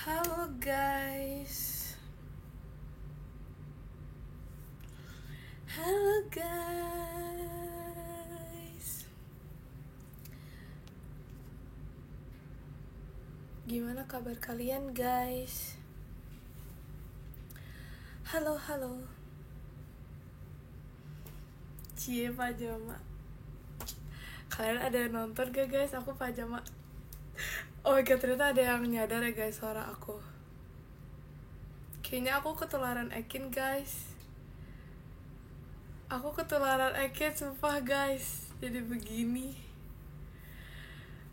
Halo guys. Halo guys. Gimana kabar kalian guys? Halo. Cie pajama. Kalian ada yang nonton gak guys? Aku pajama. Oh my god, ternyata ada yang nyadar ya guys suara aku. Kayaknya aku ketularan Ekin guys. Aku ketularan Ekin sumpah guys. Jadi begini.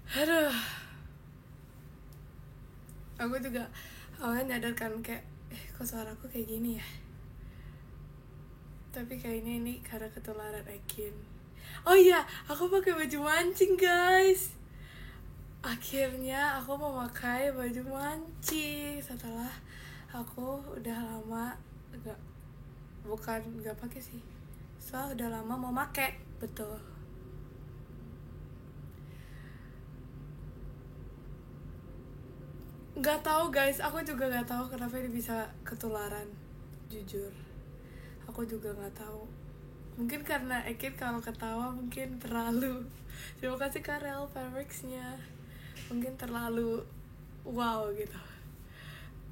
Aduh. Aku juga awalnya nyadar kan kayak kok suara aku kayak gini ya. Tapi kayaknya ini karena ketularan Ekin. Oh iya, aku pakai baju mancing guys. Akhirnya aku memakai baju mancing setelah aku udah lama bukan pakai sih. Soalnya udah lama mau pakai, betul. Nggak tahu guys, aku juga nggak tahu kenapa ini bisa ketularan. Jujur, aku juga nggak tahu. Mungkin karena Ekin kalau ketawa mungkin terlalu. Terima kasih Karel Fireworks-nya. Mungkin terlalu wow gitu.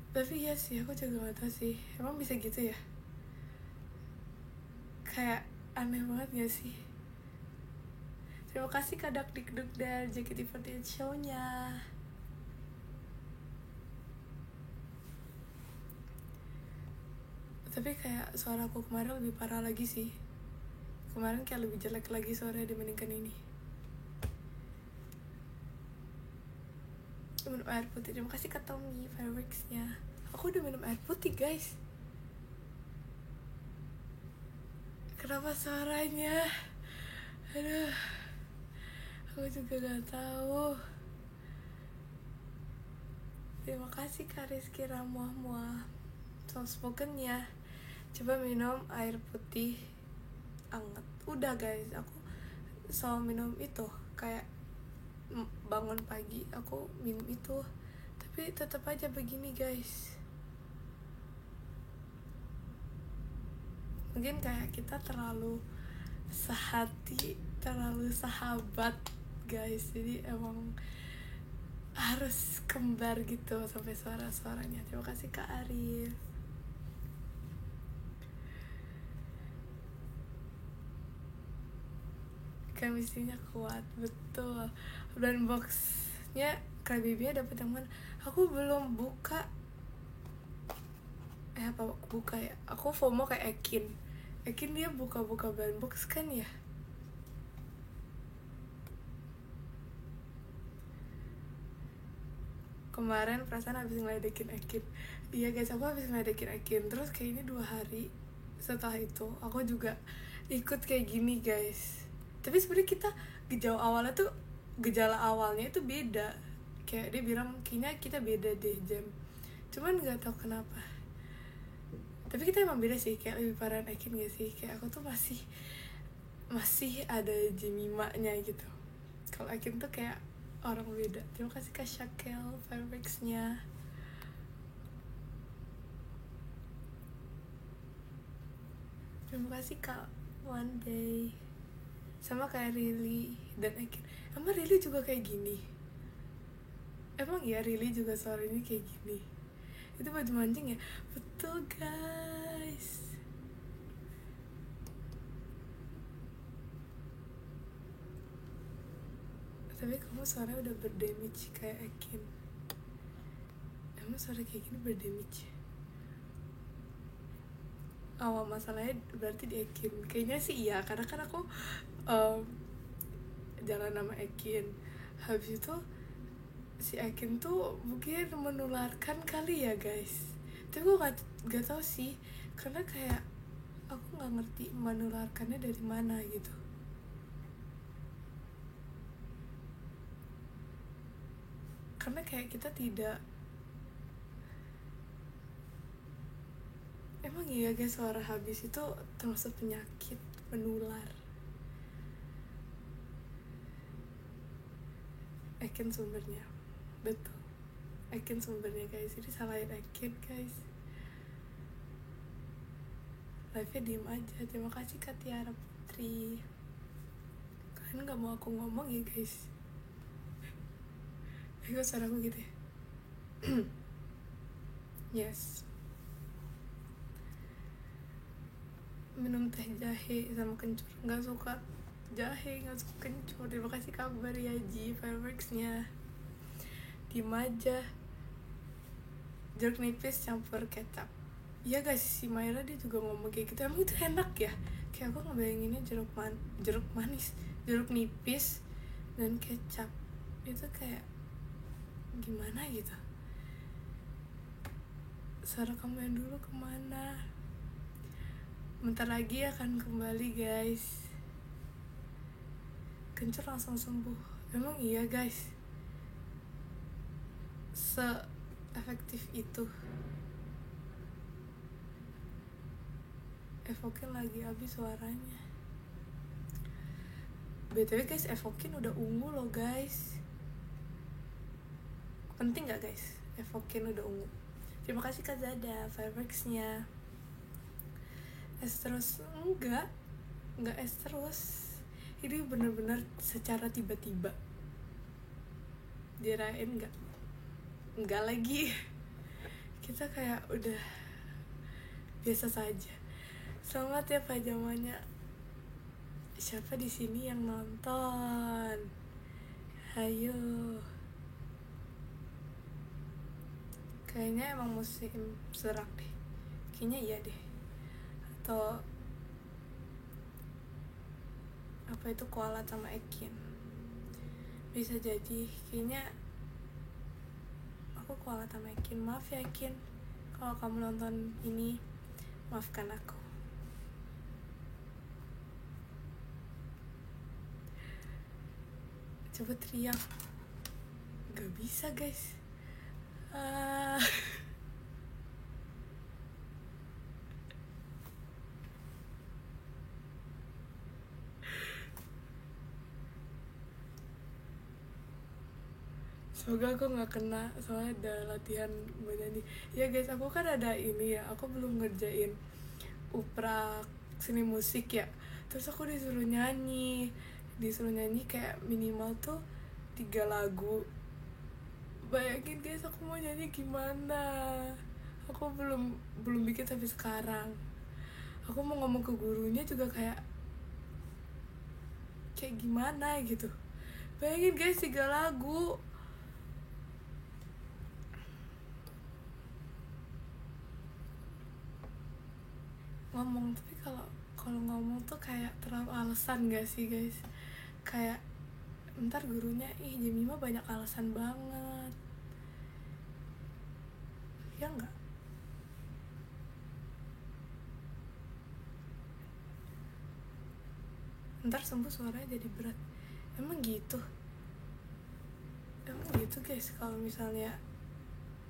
Tapi ya sih, aku juga gak tahu sih. Emang bisa gitu ya? Kayak aneh banget gak sih? Terima kasih Kak Dak Dikduk dan JKT48 show-nya. Tapi kayak suara aku kemarin lebih parah lagi sih. Kemarin kayak lebih jelek lagi suaranya dibandingkan ini. Minum air putih. Terima kasih Kak Tommy Fireworks-nya. Aku udah minum air putih guys. Kenapa suaranya? Aduh, aku juga gak tahu. Terima kasih Kak Rizky Ramuah-muah soft spoken-nya. Coba minum air putih anget. Udah guys, aku selalu minum itu. Kayak bangun pagi aku minum itu. Tapi tetap aja begini guys. Mungkin kayak kita terlalu sehati, terlalu sahabat guys. Jadi emang harus kembar gitu sampai suara-suaranya. Terima kasih Kak Arif. Chemistry-nya kuat, betul. Dan boxnya Crybaby-nya dapet yang mana? Aku belum buka. Apa buka ya? Aku FOMO kayak Ekin dia buka-buka brand box kan ya? Kemarin perasaan habis ngeledekin Ekin. Iya guys, aku habis ngeledekin Ekin. Terus kayaknya 2 hari setelah itu aku juga ikut kayak gini guys. Tapi sebenarnya kita gejala awalnya itu beda. Kayak dia bilang kayaknya kita beda deh jam. Cuman nggak tahu kenapa. Tapi kita emang beda sih, kayak lebih parah Ekin gak sih? Kayak aku tuh masih ada Jemimanya gitu. Kalau Ekin tuh kayak orang beda. Terima kasih Kak Shakel Fireworks-nya. Terima kasih Kak One Day. Sama kayak Rilly dan Ekin. Emang Rilly juga kayak gini? Emang ya Rilly juga suaranya kayak gini? Itu baju mancing ya? Betul guys. Tapi kamu suaranya udah berdamage kayak Ekin. Emang suara kayak gini berdamage? Awal masalahnya berarti di Ekin. Kayaknya sih iya, karena kan aku jalan sama Ekin. Habis itu si Ekin tuh mungkin menularkan kali ya guys. Tapi gue gak tau sih, karena kayak aku gak ngerti menularkannya dari mana gitu. Karena kayak kita tidak. Emang iya guys, suara habis itu termasuk penyakit menular. Ekin sumbernya, betul. Ekin sumbernya guys, jadi salahin Ekin guys. Live-nya diem aja. Terima kasih Kak Tiara Putri. Kalian gak mau aku ngomong ya guys? Kok suaraku gitu ya? Yes. Minum teh jahe sama kencur. Gak suka jahe, gak suka kencur. Terima kasih kabar ya Ji, fireworksnya. Diem aja. Jeruk nipis campur kecap. Iya guys, si Myra dia juga ngomong kayak gitu. Emang itu enak ya? Kayak aku ngebayanginnya jeruk manis, jeruk nipis dan kecap. Itu kayak gimana gitu. Suara kamu yang dulu kemana? Bentar lagi akan kembali guys. Kencur langsung sembuh. Emang iya guys, se-efektif itu. Evokin lagi habis suaranya. BTW guys, Evokin udah ungu loh guys. Penting gak guys? Evokin udah ungu. Terima kasih Kak Zada, fireworksnya. Es terus? Enggak es terus. Ini bener-bener secara tiba-tiba. Dirain enggak lagi. Kita kayak udah biasa saja. Selamat ya pajamannya. Siapa di sini yang nonton? Hayo. Kayaknya emang musim serak deh. Kayaknya iya deh. Atau apa itu koala sama Ekin? Bisa jadi. Kayaknya aku koala sama Ekin. Maaf ya Ekin, kalau kamu nonton ini, maafkan aku. Coba teriak. Gak bisa guys. Semoga aku gak kena, soalnya ada latihan bernyanyi. Ya guys, aku kan ada ini ya, aku belum ngerjain uprak seni musik ya. Terus aku disuruh nyanyi kayak minimal tuh 3 lagu. Bayangin guys, aku mau nyanyi gimana? Aku belum bikin sampai sekarang. Aku mau ngomong ke gurunya juga kayak gimana gitu. Bayangin guys, 3 lagu. Ngomong, tapi kalau ngomong tuh kayak terlalu alasan gak sih guys? Kayak ntar gurunya Jemima banyak alasan banget, ya nggak? Ntar sembuh suaranya jadi berat. Emang gitu guys, kalau misalnya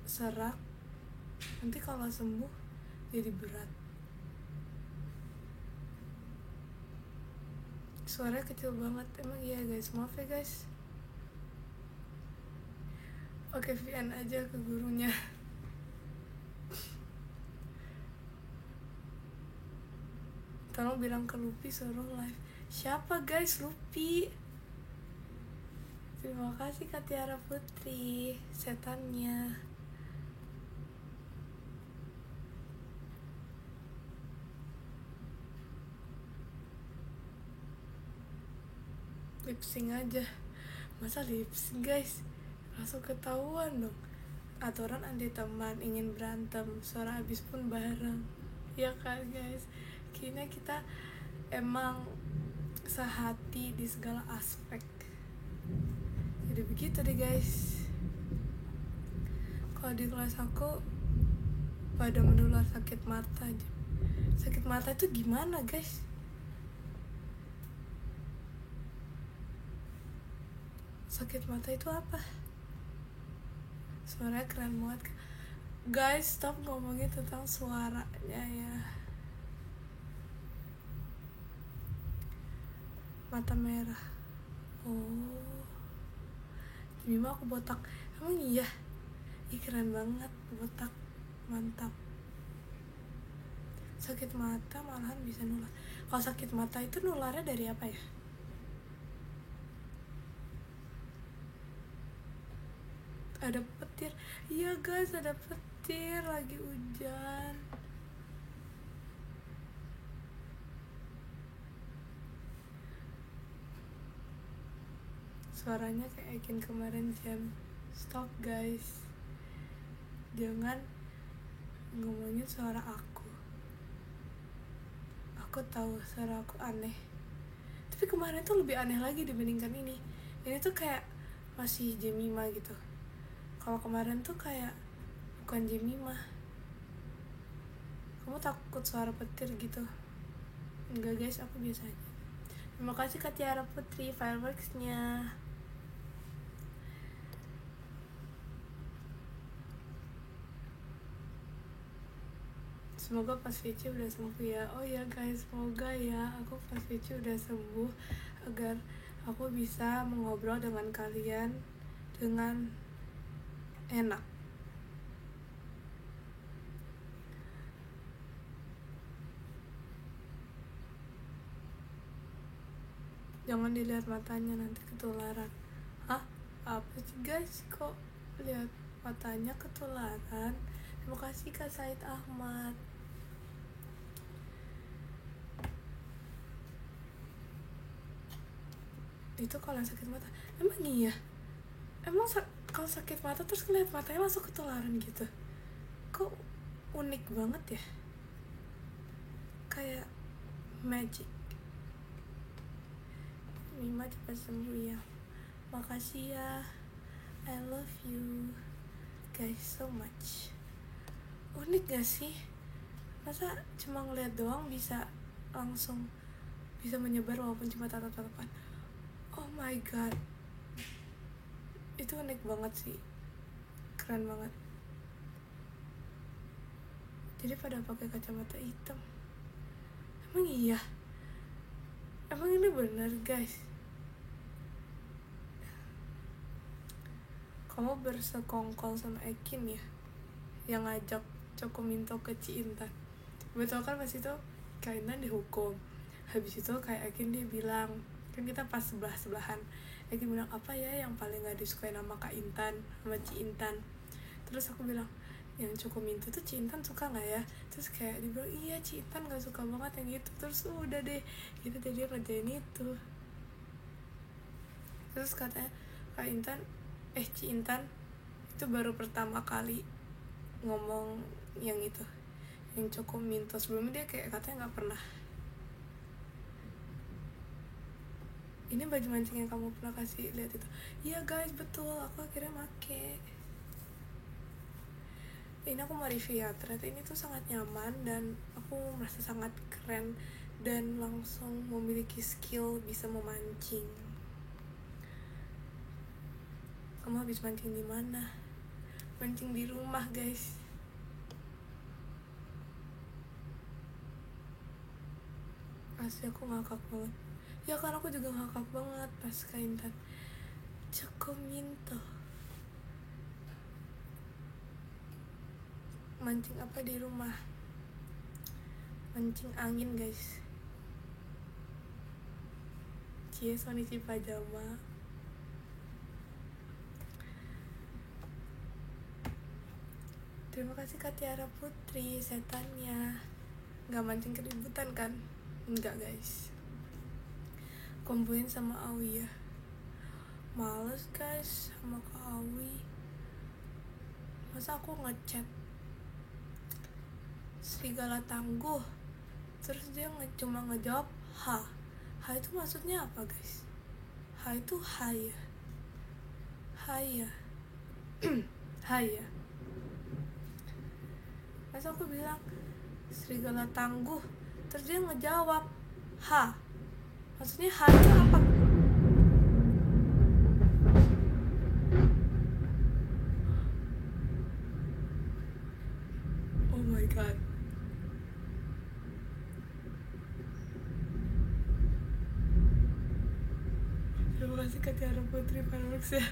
serak nanti kalau sembuh jadi berat. Suaranya kecil banget. Emang iya guys, maaf ya guys. Oke, VN aja ke gurunya. Tolong bilang ke Lupi suruh live. Siapa guys Lupi? Terima kasih Kak Tiara Putri, setannya. Lip sync aja. Masa lip sync guys? Langsung ketahuan dong. Aturan anti teman, ingin berantem, suara habis pun bareng. Ya kan guys? Kayaknya kita emang sehati di segala aspek. Jadi begitu deh guys. Kalau di kelas aku pada menular sakit mata aja. Sakit mata itu gimana guys? Sakit mata itu apa? Suaranya keren banget guys. Stop ngomongin tentang suaranya ya. Mata merah. Oh, Jemima aku botak. Emang iya? Ih keren banget, botak, mantap. Sakit mata malahan bisa nular. Kalau sakit mata itu nularnya dari apa ya? Ada petir. Iya guys, ada petir, lagi hujan. Suaranya kayak Ekin kemarin jam. Stop guys, jangan ngomongin suara aku. Aku tahu suara aku aneh, tapi kemarin tuh lebih aneh lagi dibandingkan ini. Ini tuh kayak masih Jemima gitu. Kalau kemarin tuh kayak bukan Jemima. Kamu takut suara petir gitu? Enggak guys, aku biasa aja. Terima kasih Kak Tiara Putri fireworksnya. Semoga pas Vici udah sembuh ya. Oh ya guys, semoga ya aku pas Vici udah sembuh, agar aku bisa mengobrol dengan kalian dengan enak. Jangan dilihat matanya, nanti ketularan. Hah? Apa sih guys, kok lihat matanya ketularan? Terima kasih Kak Said Ahmad. Itu kalau sakit mata, emang iya? Emang kalau sakit mata terus ngeliat matanya langsung ketularan gitu? Kok unik banget ya? Kayak magic. Mima cepat sembuh ya. Makasih ya. I love you guys so much. Unik gak sih? Masa cuma ngeliat doang bisa langsung bisa menyebar walaupun cuma tatap-tatapan? Oh my god, itu unik banget sih, keren banget. Jadi pada pakai kacamata hitam. Emang iya? Emang ini bener guys? Kamu bersekongkol sama Ekin ya, yang ngajak Cokominto ke Ciintan. Betul kan pas itu Kak Intan dihukum. Habis itu kayak Ekin dia bilang, kan kita pas sebelah-sebelahan, Ekin bilang apa ya yang paling gak disukai nama Kak Intan sama Ciintan. Terus aku bilang, yang Cokominto tuh Ciintan suka gak ya? Terus kayak dia bilang, iya Ciintan gak suka banget yang itu. Terus udah deh, kita jadi ngerjain itu. Terus katanya Kak Intan, Ciintan itu baru pertama kali ngomong yang itu, yang Cokominto. Sebelumnya dia kayak katanya gak pernah. Ini baju mancing yang kamu pernah kasih lihat itu. Iya guys, betul, aku akhirnya make. Ini aku mau review ya, ternyata ini tuh sangat nyaman dan aku merasa sangat keren dan langsung memiliki skill bisa memancing. Kamu habis mancing di mana? Mancing di rumah guys. Asli aku ngakak banget. Ya kan aku juga ngakak banget pas Kak Intan Cokominto mancing apa di rumah? Mancing angin guys. Cie Sonichi pajama. Terima kasih Kak Tiara Putri setannya. Gak mancing keributan kan? Enggak guys, kumpulin sama Awi ya. Males guys sama Kak Awi. Masa aku ngechat Serigala Tangguh terus dia cuma ngejawab ha. Ha itu maksudnya apa guys? Ha itu hai ya. Hai ya. Hai ya. Masa aku bilang Serigala Tangguh terus dia ngejawab ha. Maksudnya ha itu apa? Oh my god. Terima kasih Kak Tiara Putri fireworks ya.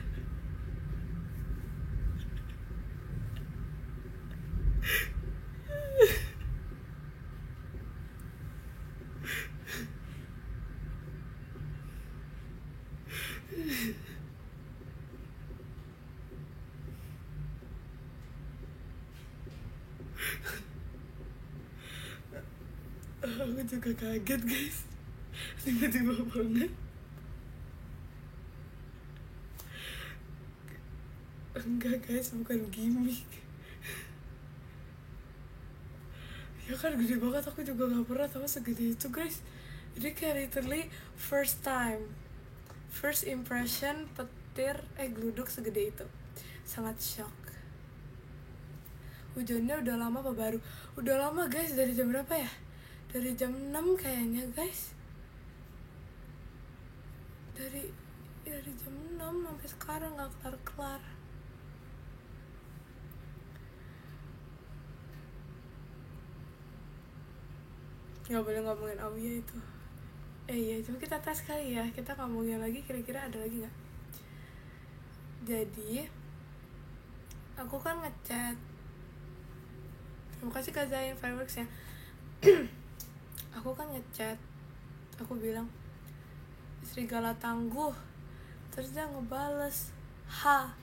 Aku juga kaget guys, tiba-tiba banget. Enggak guys, bukan gimmick. Ya kan gede banget, aku juga gak pernah tahu segede itu guys. Jadi kayak literally first time, first impression petir gluduk segede itu. Sangat shock. Hujannya udah lama apa baru? Udah lama guys, dari jam berapa ya? Dari jam 6 kayaknya guys. Dari jam 6 sampai sekarang gak kelar-kelar. Gak boleh ngomongin Aulia itu. Iya, coba kita tes kali ya. Kita ngomongin lagi, kira-kira ada lagi gak? Jadi aku kan ngechat, terima kasih Kak Zain Fireworks ya. Aku kan ngechat, aku bilang serigala tangguh, terus dia ngebales ha.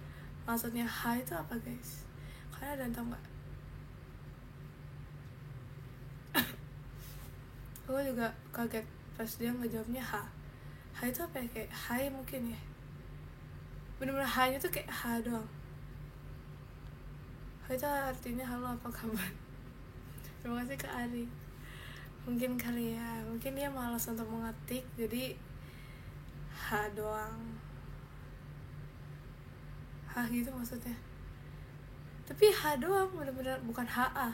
Maksudnya ha itu apa guys? Kalian ada yang tau gak? Aku juga kaget pas dia ngejawabnya ha. Ha itu apa ya? Kayak hai mungkin ya. Bener-bener ha-nya tuh kayak ha doang. Ha itu artinya halo apa kabar. Terima kasih Kak Ari. Mungkin kali ya, mungkin dia malas untuk mengetik, jadi ha doang. Ha gitu maksudnya. Tapi ha doang, bener-bener bukan ha-a.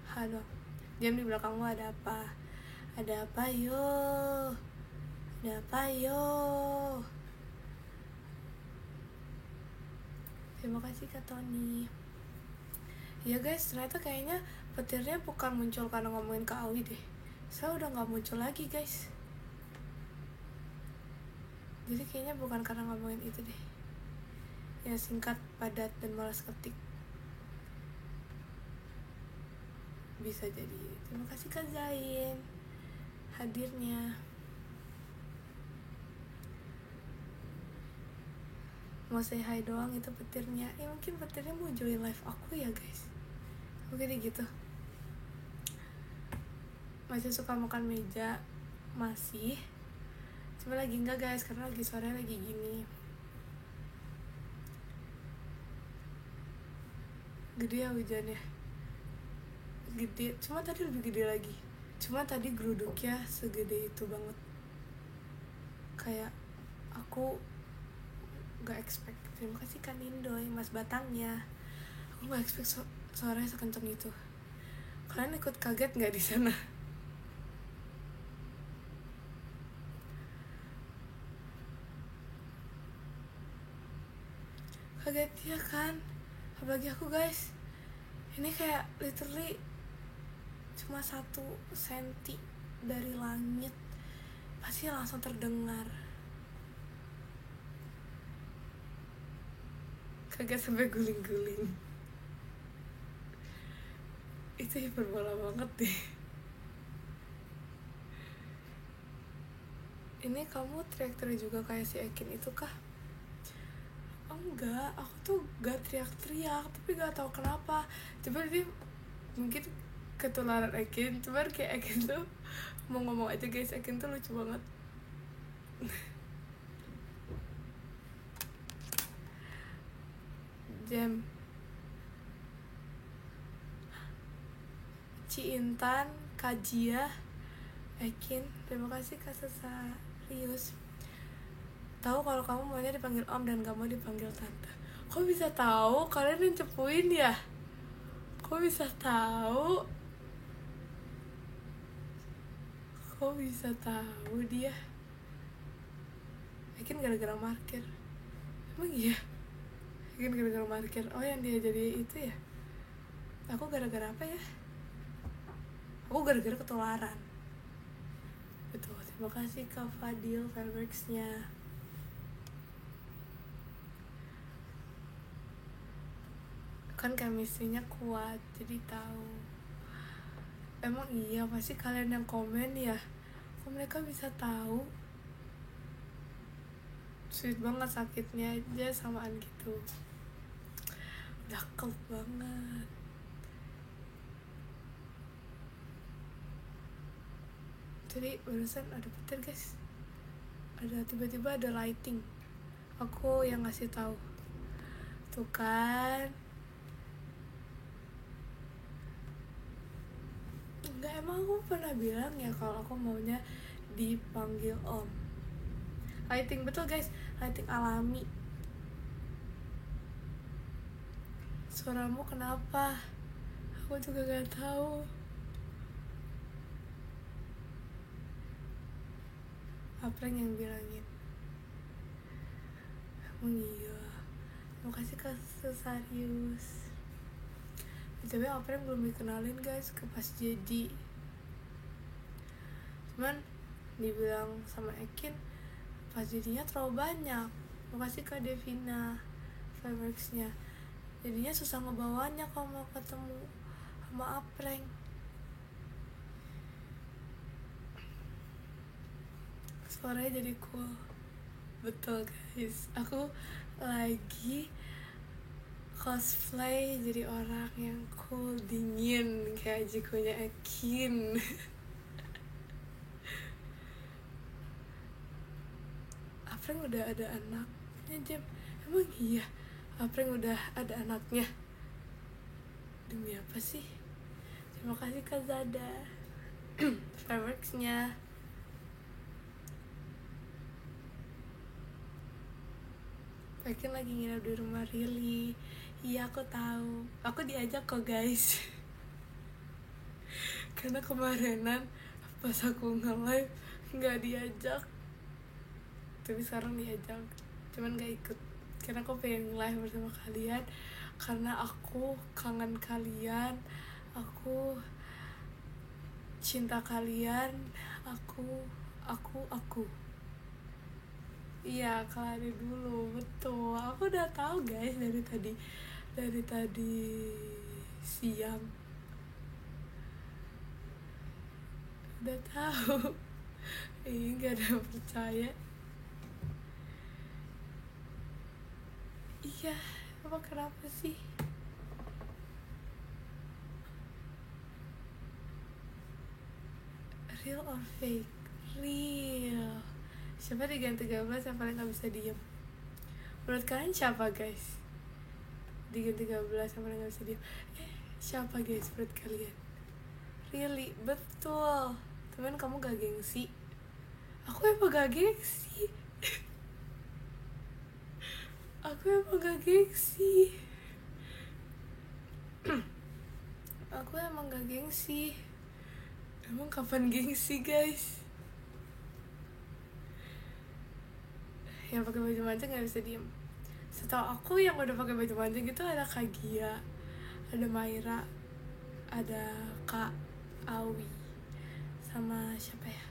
Ha doang. Diam di belakangmu ada apa? Ada apa yo? Ada apa yo? Terima kasih Kak Tony. Ya guys, ternyata kayaknya petirnya bukan muncul karena ngomongin Kak Awi deh. Saya udah gak muncul lagi guys. Jadi kayaknya bukan karena ngomongin itu deh. Ya singkat, padat, dan malas ketik. Bisa jadi. Terima kasih Kak Zain hadirnya. Mau say hi doang itu petirnya. Mungkin petirnya mau join live aku ya guys. Mungkin gitu. Masih suka makan meja? Masih. Cuma lagi enggak guys, karena lagi sore lagi gini. Gede ya hujannya. Gede, cuma tadi lebih gede lagi. Cuma tadi geruduknya segede itu banget. Kayak aku gak expect. Terima kasih Kak Nindoy, Mas Batangnya. Aku gak expect suaranya sekencang itu. Kalian ikut kaget gak di sana? Kaget ya kan? Apalagi aku guys. Ini kayak literally cuma 1 senti dari langit, pasti langsung terdengar. Kaget sampai guling-guling. Itu hiperbola banget deh. Ini kamu teriak-teriak juga kayak si Ekin itu kah? Enggak, aku tuh gak teriak-teriak, tapi gak tahu kenapa. Coba dia mungkin ketularan Ekin, cuman kayak Ekin tuh mau ngomong aja guys, Ekin tuh lucu banget. Jam Ci Intan, Kajia, Ekin, terima kasih Kak Serius. Tahu kalau kamu maunya dipanggil Om dan gak mau dipanggil Tante. Kok bisa tahu? Kalian yang cepuin ya? Kok bisa tahu? Kok bisa tahu dia? Mungkin gara-gara markir. Emang iya? Mungkin gara-gara markir. Oh yang dia jadi itu ya? Aku gara-gara apa ya? Aku gara-gara ketularan. Betul, terima kasih Kak Fadil Fireworks-nya. Kan chemistry-nya kuat, jadi tahu. Emang iya, pasti kalian yang komen ya. mereka bisa tahu. Sweet banget, sakitnya aja samaan gitu. Udah kelp banget. Jadi barusan ada petir guys, tiba-tiba ada lighting, aku yang ngasih tahu tuh kan. Enggak, emang aku pernah bilang ya kalau aku maunya dipanggil om. Lighting, betul guys, lighting alami. Suaramu kenapa? Aku juga gak tahu. Apreng yang bilangin. Emang iya. Makasih Kak Sesarius. Tapi Apreng belum dikenalin guys ke Pas Jadi. Cuman dibilang sama Ekin, Pas Jadinya terlalu banyak. Makasih Kak Devina Fireworks-nya. Jadinya susah ngebawanya kalau mau ketemu sama Apreng. Suaranya jadi cool. Betul guys, aku lagi cosplay jadi orang yang cool, dingin kayak Jikunya Ekin. Apreng udah ada anaknya Jam. Emang iya Apreng udah ada anaknya? Demi apa sih? Terima kasih Kak Zada. Fireworks-nya. Ekin lagi nginep di rumah Rili. Iya aku tahu. Aku diajak kok guys. Karena kemarinan pas aku nge-live nggak diajak. Tapi sekarang diajak. Cuman nggak ikut. Karena aku pengen live bersama kalian. Karena aku kangen kalian. Aku cinta kalian. Aku. Iya, kalian dulu, betul. Aku udah tahu guys dari tadi siang. Udah tahu. Nggak ada yang percaya. Iya, kenapa sih? Real or fake? Real. Siapa di Gen 13 yang paling gak bisa diem? Menurut kalian siapa guys? Di Gen 13 yang paling gak bisa diem? Siapa guys menurut kalian? Really? Betul. Temen kamu gak gengsi? Aku emang gak gengsi. Aku emang gak gengsi. Aku emang gak gengsi. Emang kapan gengsi guys? Yang pakai baju mancing nggak bisa diem. Setahu aku yang udah pakai baju mancing itu ada Kak Gia, ada Maira, ada Kak Awi, sama siapa ya?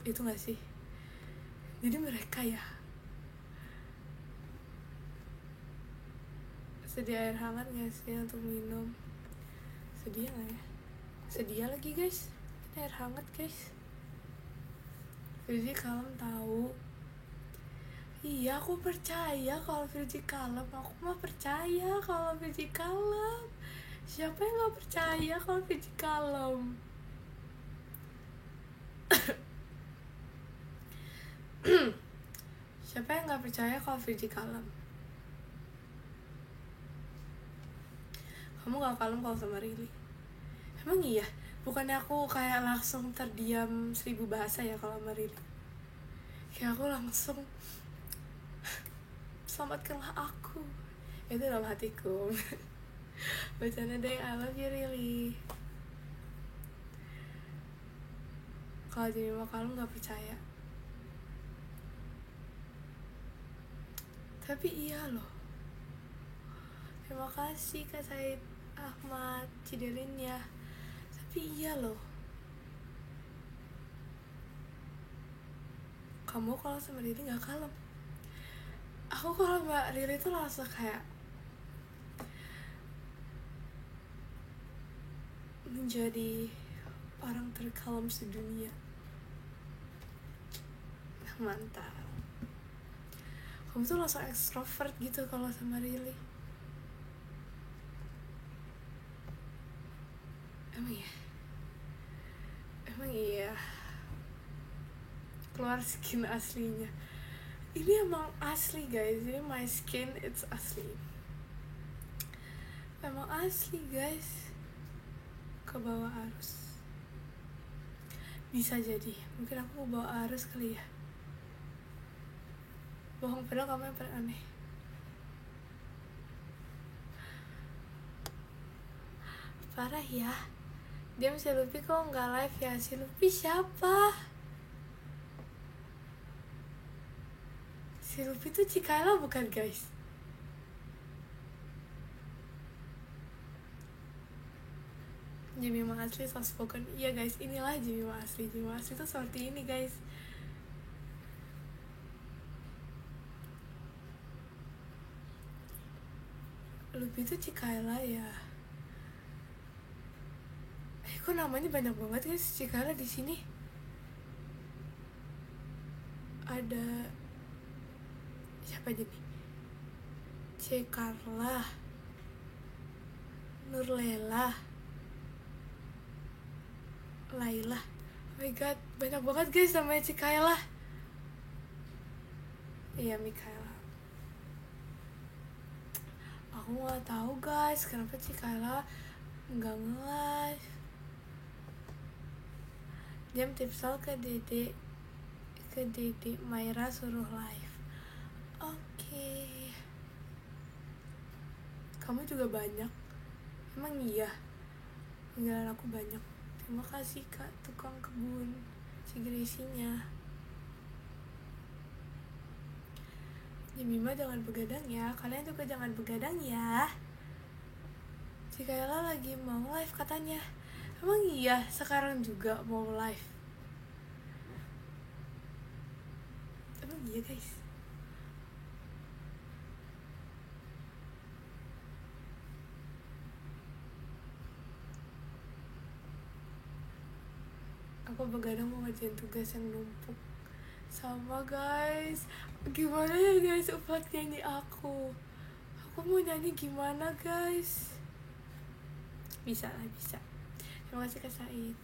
Itu nggak sih? Jadi mereka ya. Sedia air hangat nggak sih untuk minum? Sedia nggak ya? Sedia lagi guys. Ini air hangat guys. Virgi kalem tahu. Iya, aku percaya kalau Virgi kalem. Aku mah percaya kalau Virgi kalem. Siapa yang nggak percaya kalau Virgi kalem? Siapa yang nggak percaya kalau Virgi kalem? Kamu nggak kalem kalau sama Rili? Emang iya? Bukannya aku kayak langsung terdiam 1000 bahasa ya kalau sama Rili? Kayak aku langsung selamatkanlah aku. Itu dalam hatiku. Bacanya deh, I love you Rili. Kalau jadi mau kalem gak percaya. Tapi iya loh. Terima kasih Kak Said Ahmad Cidelin ya. Tapi iya loh. Kamu kalau sama Rili gak kalem. Aku kalau Mbak Rili tuh langsung kayak menjadi orang terkalem sedunia. Mantap. Kamu tuh langsung ekstrovert gitu kalau sama Rili. Emang iya keluar skin aslinya. Ini emang asli guys, ini my skin, it's asli, emang asli guys, ke bawah arus. Bisa jadi, mungkin aku ke bawah arus kali ya. Bohong, padahal kamu yang paling aneh. Parah ya. Dia si Luffy kok nggak live ya? Si Luffy siapa? Si Luffy tuh Cikayla bukan guys? Jimmy asli soft spoken. Iya guys, inilah Jimmy asli. Jimmy asli tuh seperti ini guys. Luffy tuh Cikayla ya. Kok namanya banyak banget guys Cikayla di sini. Ada siapa aja nih? Cikarla, Nurlela, Laila. Oh my god, banyak banget guys namanya Cikayla. Iya, Mikaela. Aku nggak tahu guys kenapa Cikayla nggak nge-live. Jam tipsal ke Dede Maira suruh live. Oke. Kamu juga banyak. Emang iya? Panggilan aku banyak. Terima kasih kak tukang kebun segresinya. Jemima jangan begadang ya. Kalian juga jangan begadang ya. Cikayla lagi mau live katanya. Emang iya sekarang juga mau live? Emang iya guys? Aku begadang mau ngerjain tugas yang numpuk. Sama guys. Gimana ya guys upload nyanyi aku? Aku mau nyanyi gimana guys? Bisa lah, bisa. Terima kasih Kak Said.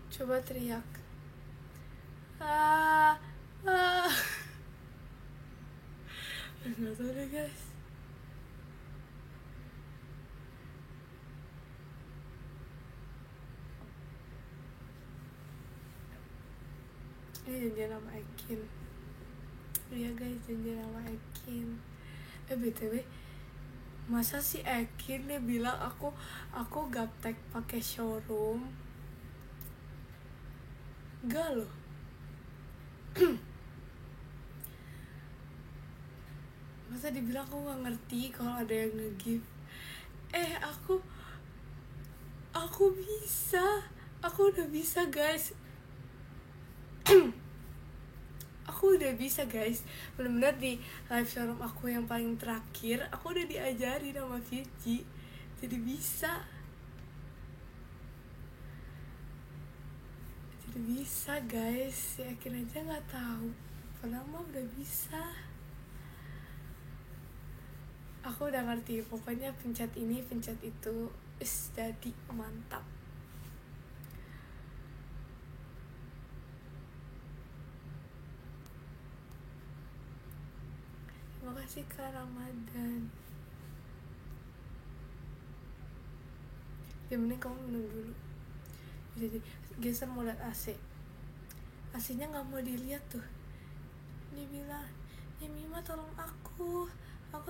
Coba teriak. Nggak tahu deh guys. Ini janjian sama Ekin. Iya guys, janjian sama Ekin. BTW, masa si Ekin dia bilang aku gaptek pakai showroom? Enggak loh. Masa dibilang aku nggak ngerti kalau ada yang nge-give. Aku bisa. Aku udah bisa guys. Aku udah bisa guys. Bener-bener di live showroom aku yang paling terakhir, aku udah diajari sama Vici. Jadi bisa. Jadi bisa guys. Yakin aja gak tahu. Padahal mah udah bisa. Aku udah ngerti. Pokoknya pencet ini, pencet itu. Jadi mantap. Terima kasih Kak Ramadan. Ya mending kamu minum dulu. Jadi geser mau lihat AC. AC-nya nggak mau dilihat tuh. Dia bilang, ya Mima tolong aku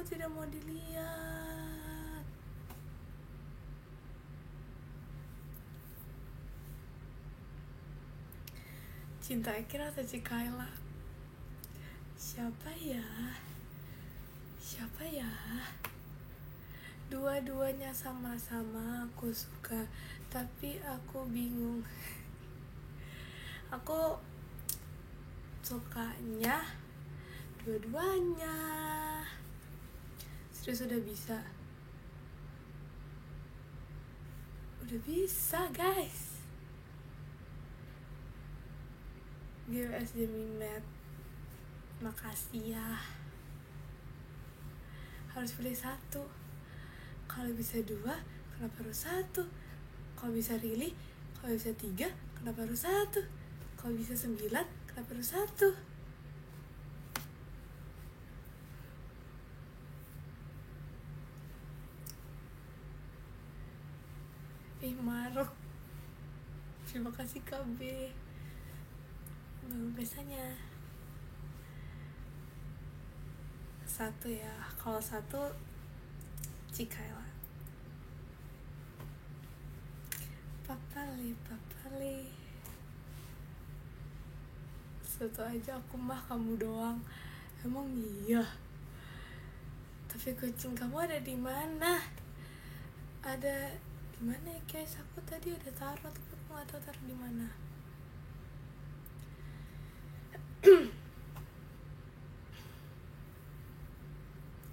tidak mau dilihat. Cinta Ekin atau Cikayla? Siapa ya? Dua-duanya sama-sama aku suka, tapi aku bingung. Aku sukanya dua-duanya. Serius udah bisa. Udah bisa guys. GWS Jeminet, makasih ya. Harus pilih satu. Kalau bisa dua, kenapa harus satu? Kalau bisa Rili, kalau bisa tiga, kenapa harus satu? Kalau bisa 9, kenapa harus satu? Maruk, terima kasih KB. Baru biasanya satu ya. Kalau satu Cikaela. Papali. Satu aja aku mah, kamu doang. Emang iya. Tapi kucing kamu ada di mana? Ada di mana ya guys? Aku tadi ada taruh tapi aku nggak tahu taruh di mana.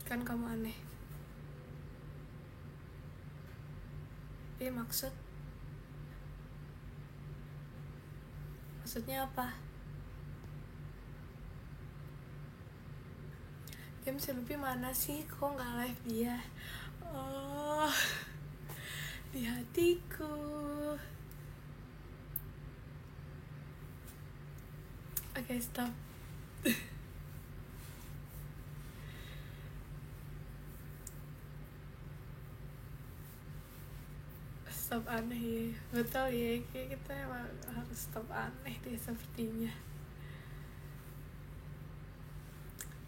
Kan kamu aneh. Tapi maksudnya apa? Game si Lupi mana sih? Kok nggak live dia? Oh, di hatiku. Oke, stop. Stop aneh ya. Betul ya, kayak kita emang harus stop aneh deh sepertinya.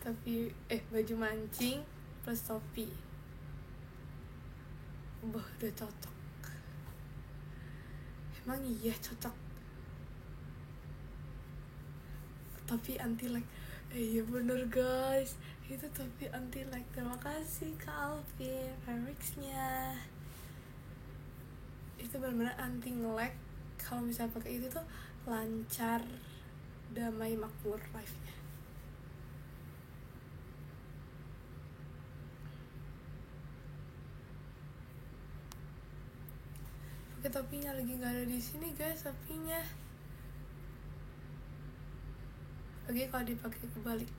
Tapi baju mancing plus topi. Udah cocok. Emang iya cocok. Topi anti lag. Iya bener guys, itu topi anti lag. Terima kasih Kak Alvin remixnya. Itu benar-benar anti nge-lag. Kalau misalnya pakai itu tuh lancar, damai, makmur live-nya. Pakai topinya lagi nggak ada di sini guys, topinya. Lagi kalau dipakai kebalik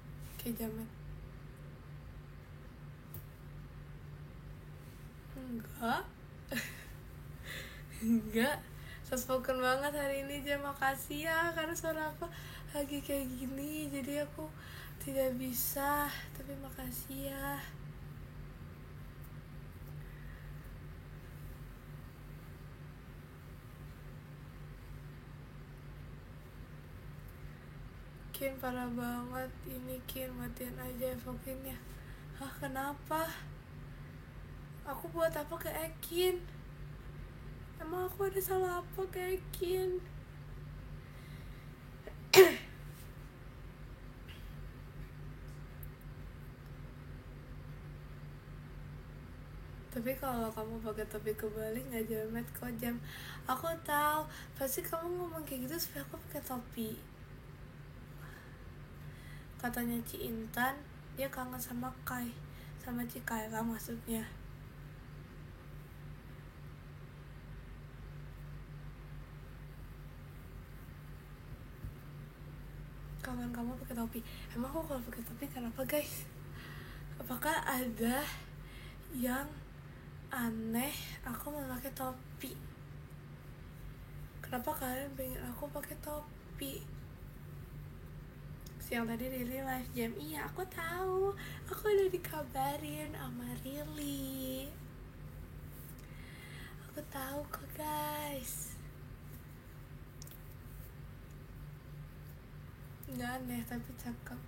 kayak jamet. Enggak soft-spoken banget hari ini. Terima kasih ya, karena suara aku lagi kayak gini jadi aku tidak bisa. Tapi makasih ya. Kin parah banget ini Kin, matiin aja evokinnya. Hah, kenapa? Aku buat apa ke Ekin? Emang aku ada salah apa ke Ekin? Tapi kalau kamu pakai topi kebalik nggak jamet kok Jam. Aku tahu pasti kamu ngomong kayak gitu supaya aku pakai topi. Katanya Ci Intan dia kangen sama Kai, sama Cikaela maksudnya. Kangen kamu pakai topi. Emang aku kalau pakai topi kenapa guys? Apakah ada yang aneh aku memakai topi? Kenapa kalian pengen aku pakai topi? Siang tadi Rili live jam. Iya aku tahu, aku udah dikabarin sama Rili. Aku tahu kok guys. Nggak aneh tapi cakep.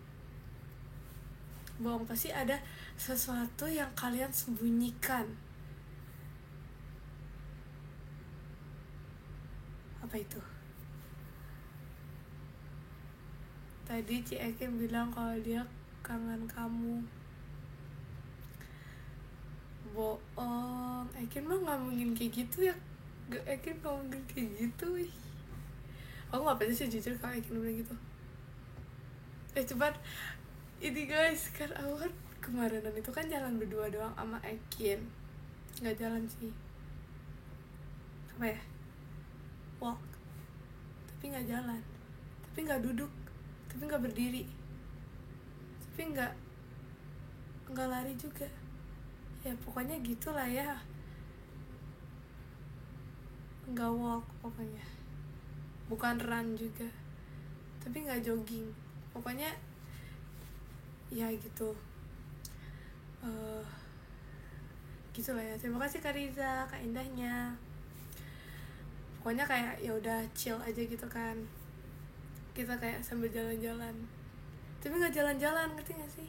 Bohong, pasti ada sesuatu yang kalian sembunyikan. Apa itu? Tadi Ci Ekin bilang kalau dia kangen kamu. Bohong, Ekin mah gak mungkin kayak gitu ya. Ekin gak mungkin kayak gitu. Aku gak pernah sih jujur kalau Ekin bilang gitu. Cepat ini guys, kan aku kan kemarinan itu kan jalan berdua doang sama Ekin, nggak jalan sih, apa ya, walk, tapi nggak jalan, tapi nggak duduk, tapi nggak berdiri, tapi nggak lari juga, ya pokoknya gitulah ya, nggak walk pokoknya, bukan run juga, tapi nggak jogging, pokoknya ya gitu. Gitulah ya. Terima kasih Kak Riza, Kak Indahnya. Pokoknya kayak ya udah chill aja gitu kan. Kita kayak sambil jalan-jalan. Tapi nggak jalan-jalan, ngerti nggak sih?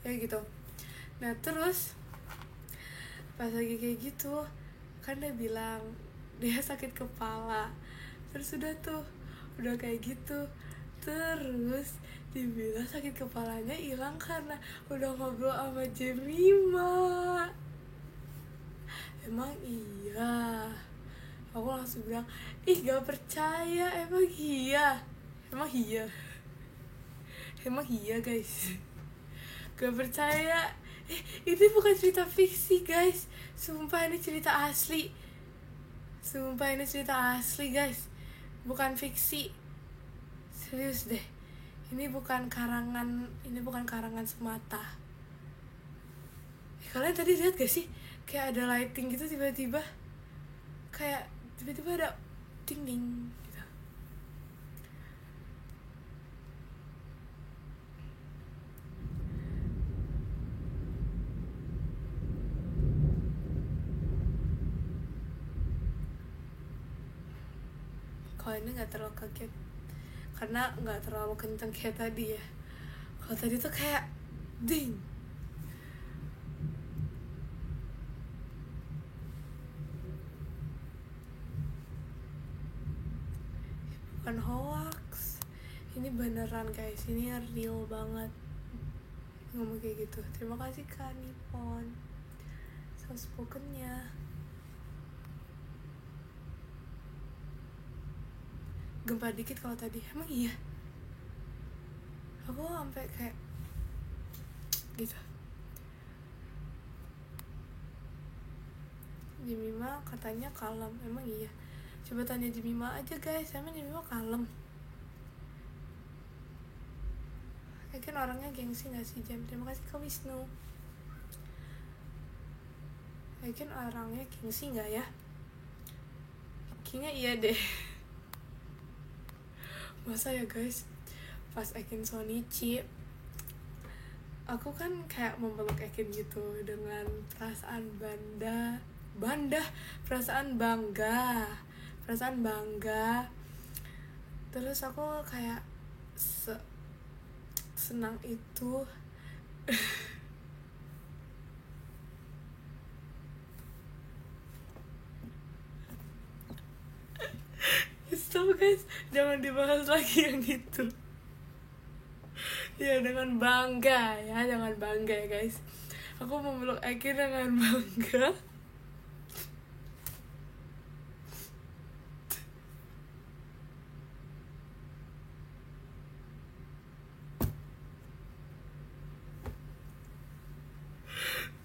Ya gitu. Nah terus pas lagi kayak gitu, kan dia bilang dia sakit kepala. Terus udah kayak gitu. Terus dibilang sakit kepalanya hilang karena udah ngobrol sama Jemima. Emang iya? Aku langsung bilang, ih gak percaya, emang iya guys, gak percaya. Ini bukan cerita fiksi guys, sumpah ini cerita asli guys, bukan fiksi, serius deh. Ini bukan karangan semata. Kalian tadi lihat gak sih kayak ada lighting gitu, tiba-tiba ada ding ding gitu. Kalau ini nggak terlalu kaget karena nggak terlalu kenceng kayak tadi ya. Kalau tadi tuh kayak ding. Bukan hoax, ini beneran guys, ini real banget ngomong kayak gitu. Terima kasih Kak Nippon, soft spokennya. Gempa dikit kalau tadi, emang iya? Aku sampai kayak gitu. Jemima katanya kalem, emang iya? Coba tanya Jemima aja guys, emang Jemima kalem? Kan orangnya gengsi gak sih Jem? Terima kasih Kak Wisnu. Kan orangnya gengsi gak ya? Kayaknya iya deh. Masa ya guys, pas Ekin Sonichi, aku kan kayak memeluk Ekin gitu dengan perasaan perasaan bangga. Terus aku kayak senang itu. Stop guys, jangan dibahas lagi yang itu. Ya dengan bangga ya, jangan bangga ya guys. Aku memeluk Ekin dengan bangga.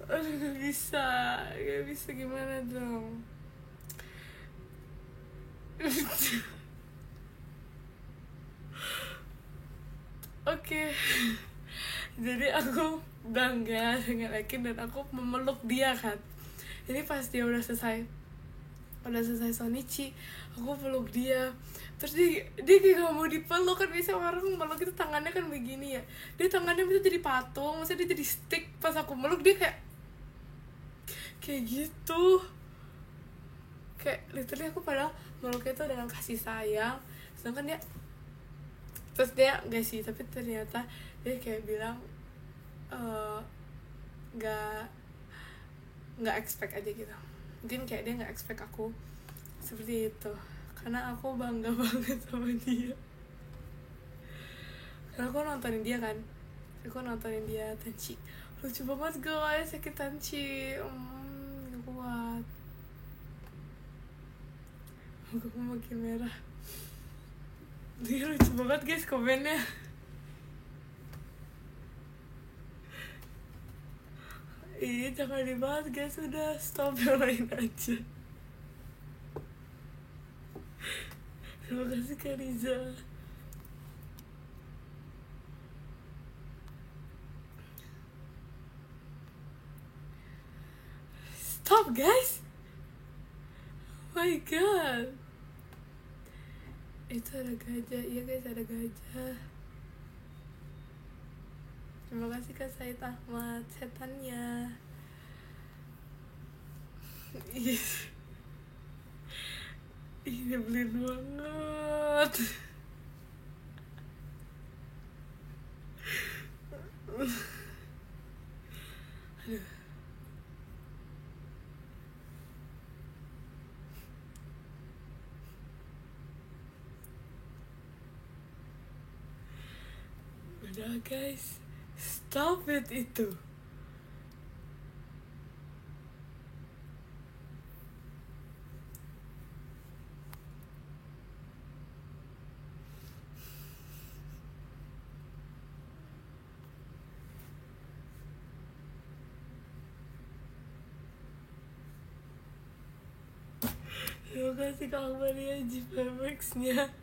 Aduh gak bisa gimana dong. Oke. Jadi aku bangga dengan Ekin dan aku memeluk dia kan. Ini pas dia udah selesai Sonichi, aku peluk dia. Terus dia kayak gak mau dipeluk kan, biasa orang meluk itu tangannya kan begini ya. Dia tangannya bisa jadi patung, maksudnya dia jadi stick. Pas aku meluk dia kayak gitu. Kayak literally aku padahal meluknya itu dengan kasih sayang, sedangkan dia gak sih, tapi ternyata dia kayak bilang nggak expect aja gitu. Mungkin kayak dia nggak expect aku seperti itu, karena aku bangga banget sama dia. Karena aku nontonin dia Tanchi, lucu banget guys, sakit Tanchi, gak kuat, aku makin merah. Dia lucu banget guys komennya. Ih, jangan dibahas guys, udah stop yang lain aja. Terima kasih Kak Riza. Stop guys. Oh my god. Itu ada gajah, iya guys, ada gajah. Terima kasih Kak Said Ahmad, setannya. Ih, nyebelin banget. Aduh. Udah guys, stop it itu. Terima kasih Kak Maria G-Max-nya.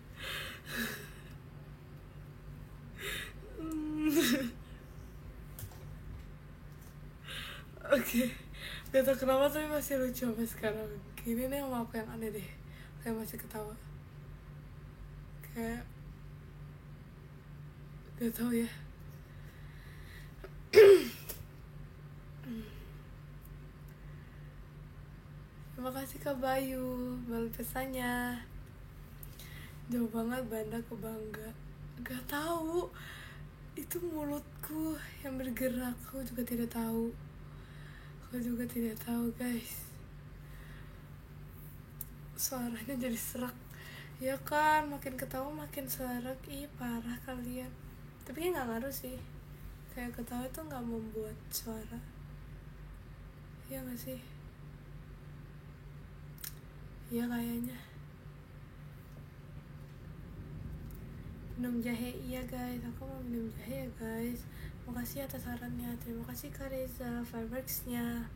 Oke, gak tau kenapa tapi masih lucu sampai sekarang. Gini nih sama apa yang aneh deh, kayak masih ketawa. Kayak gak tau ya. Terima kasih Kak Bayu, balas pesannya. Jauh banget Banda ke Bangga. Gak tahu. Itu mulutku yang bergerak, aku juga tidak tahu. Aku juga tidak tahu guys. Suaranya jadi serak. Ya kan, makin ketawa makin serak. Ih parah kalian. Tapi ya gak ngaruh sih. Kayak ketawa itu gak membuat suara. Iya gak sih? Iya kayaknya. Minum jahe, iya guys, aku mau minum jahe ya guys. Makasih atas sarannya, terima kasih Kak Reza, fireworks-nya.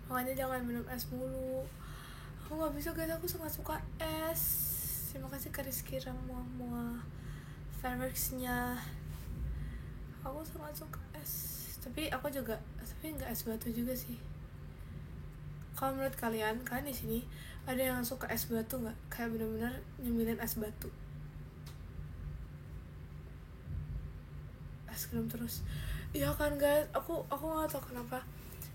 Makanya jangan minum es mulu. Aku gak bisa guys, aku sangat suka es. Terima kasih Kak Rizky Ramuah fireworks-nya. Aku sangat suka es. Tapi aku juga, tapi gak es batu juga sih. Kalau menurut kalian di sini ada yang suka es batu nggak? Kayak benar-benar nyemilin es batu, es krim terus. Iya kan guys, aku nggak tahu kenapa.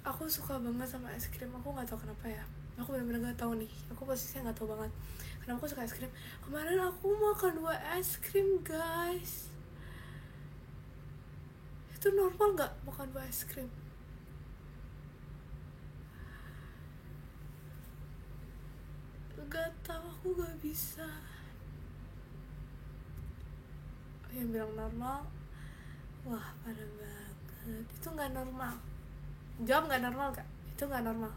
Aku suka banget sama es krim. Aku nggak tahu kenapa ya. Aku benar-benar nggak tahu nih. Aku posisinya nggak tahu banget. Kenapa aku suka es krim? Kemarin aku makan 2 es krim guys. Itu normal nggak makan 2 es krim? Gak tahu, aku gak bisa. Yang bilang normal, wah parah banget. Itu gak normal. Jawab gak normal gak? Itu gak normal.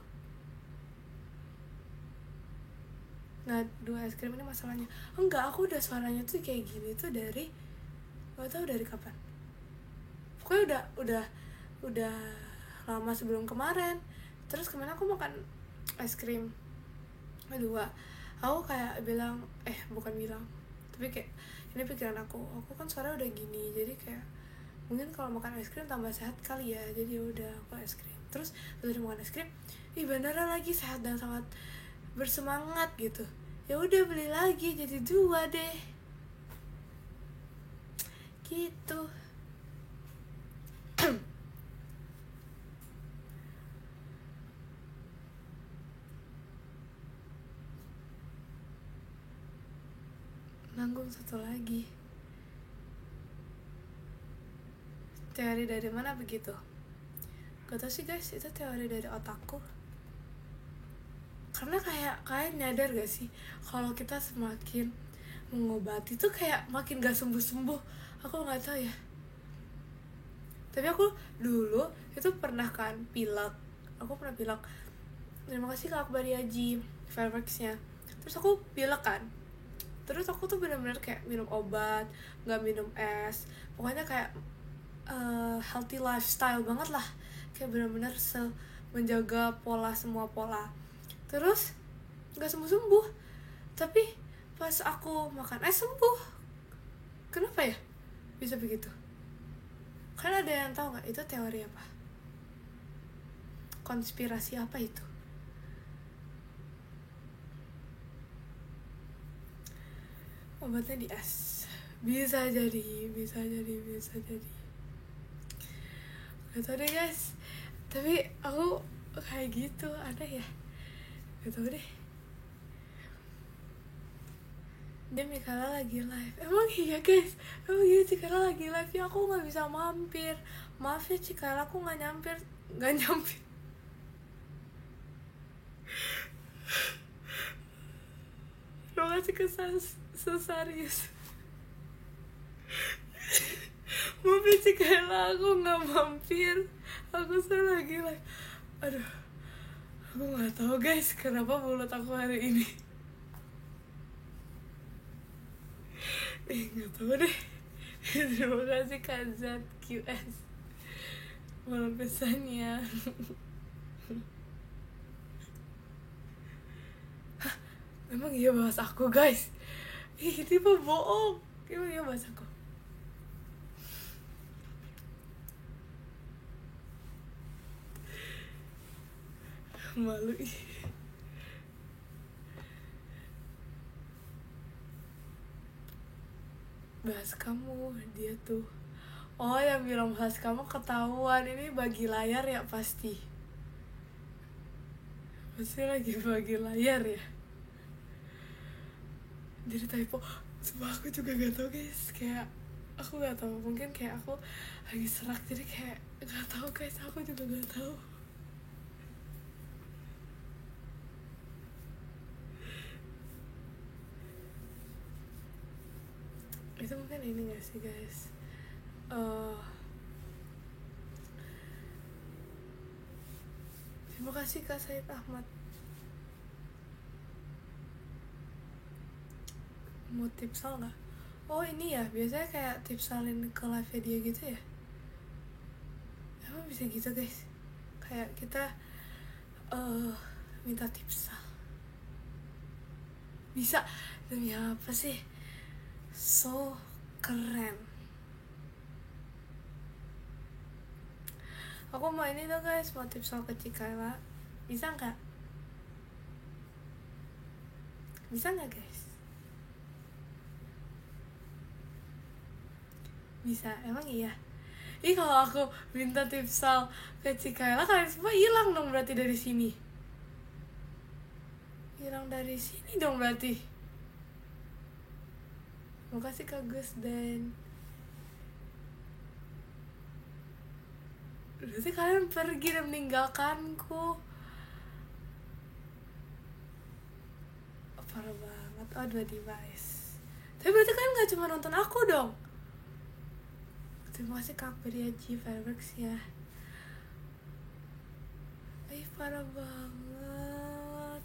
Nah 2 es krim ini masalahnya. Enggak, aku udah suaranya tuh kayak gini tuh dari, gak tahu dari kapan. Pokoknya udah lama sebelum kemarin. Terus kemarin aku makan es krim 2, aku kayak bilang, bukan bilang, tapi kayak ini pikiran aku kan suara udah gini, jadi kayak mungkin kalau makan es krim tambah sehat kali ya, jadi udah aku es krim. Terus udah makan es krim, beneran lagi sehat dan sangat bersemangat gitu. Ya udah beli lagi jadi 2 deh, gitu. Nanggung satu lagi. Teori dari mana begitu? Gak tau sih guys, itu teori dari otakku. Karena kayak nyadar gak sih, kalau kita semakin mengobati tuh kayak makin gak sembuh-sembuh. Aku gak tahu ya. Tapi aku dulu itu pernah kan pilek. Aku pernah pilek. Terima kasih Kak Akbar Yaji fireworks-nya. Terus aku pilek kan. Terus aku tuh benar-benar kayak minum obat, nggak minum es, pokoknya kayak healthy lifestyle banget lah, kayak benar-benar menjaga pola, semua pola. Terus nggak sembuh-sembuh, tapi pas aku makan sembuh. Kenapa ya bisa begitu? Kan ada yang tahu nggak itu teori apa? Konspirasi apa itu? Obatnya di es. Bisa jadi. Gak tau deh guys, tapi aku kayak gitu, aneh ya. Gak tau deh. Dia Mikala lagi live. Emang iya guys, emang iya Cikala lagi live ya. Aku gak bisa mampir. Maaf ya Cikala, aku gak nyamper. Terima kasih kesan sesarius. Mampir Cikala, aku gak mampir. Aku lagi live. Aduh, aku gak tahu guys kenapa mulut aku hari ini. Gak tahu deh. Terima kasih Kak Zat QS malam pesannya. Hah, emang iya bahas aku guys? Ih, ini mah bohong. Emang iya bahas aku? Malu ih. Bahas kamu, dia tuh. Oh, yang bilang bahas kamu ketahuan. Ini bagi layar ya pasti. Pasti lagi bagi layar ya. Jadi typo. Sumpah aku juga gak tau guys. Kayak aku gak tahu, mungkin kayak aku lagi serak, jadi kayak gak tahu guys. Aku juga gak tahu. Itu mungkin ini gak sih guys, terima kasih Kak Said Ahmad. Mau tipsal gak? Oh ini ya, biasanya kayak tipsalin ke live dia gitu ya. Emang bisa gitu guys, kayak kita minta tipsal. Bisa, demi apa sih? So keren. Aku mau ini tuh guys, mau tipsal ke Cikala. Bisa nggak? Bisa nggak guys? Bisa, emang iya. Ih, kalau aku minta tipsal ke Cikala, kalian semua hilang dong berarti dari sini. Hilang dari sini dong berarti. Makasih Kak Gus dan berarti kalian pergi dan meninggalkanku. Parah banget. Oh, 2 device. Tapi berarti kalian gak cuma nonton aku dong. Terima kasih Kak Beriaji Fireworks ya. Ih, parah banget.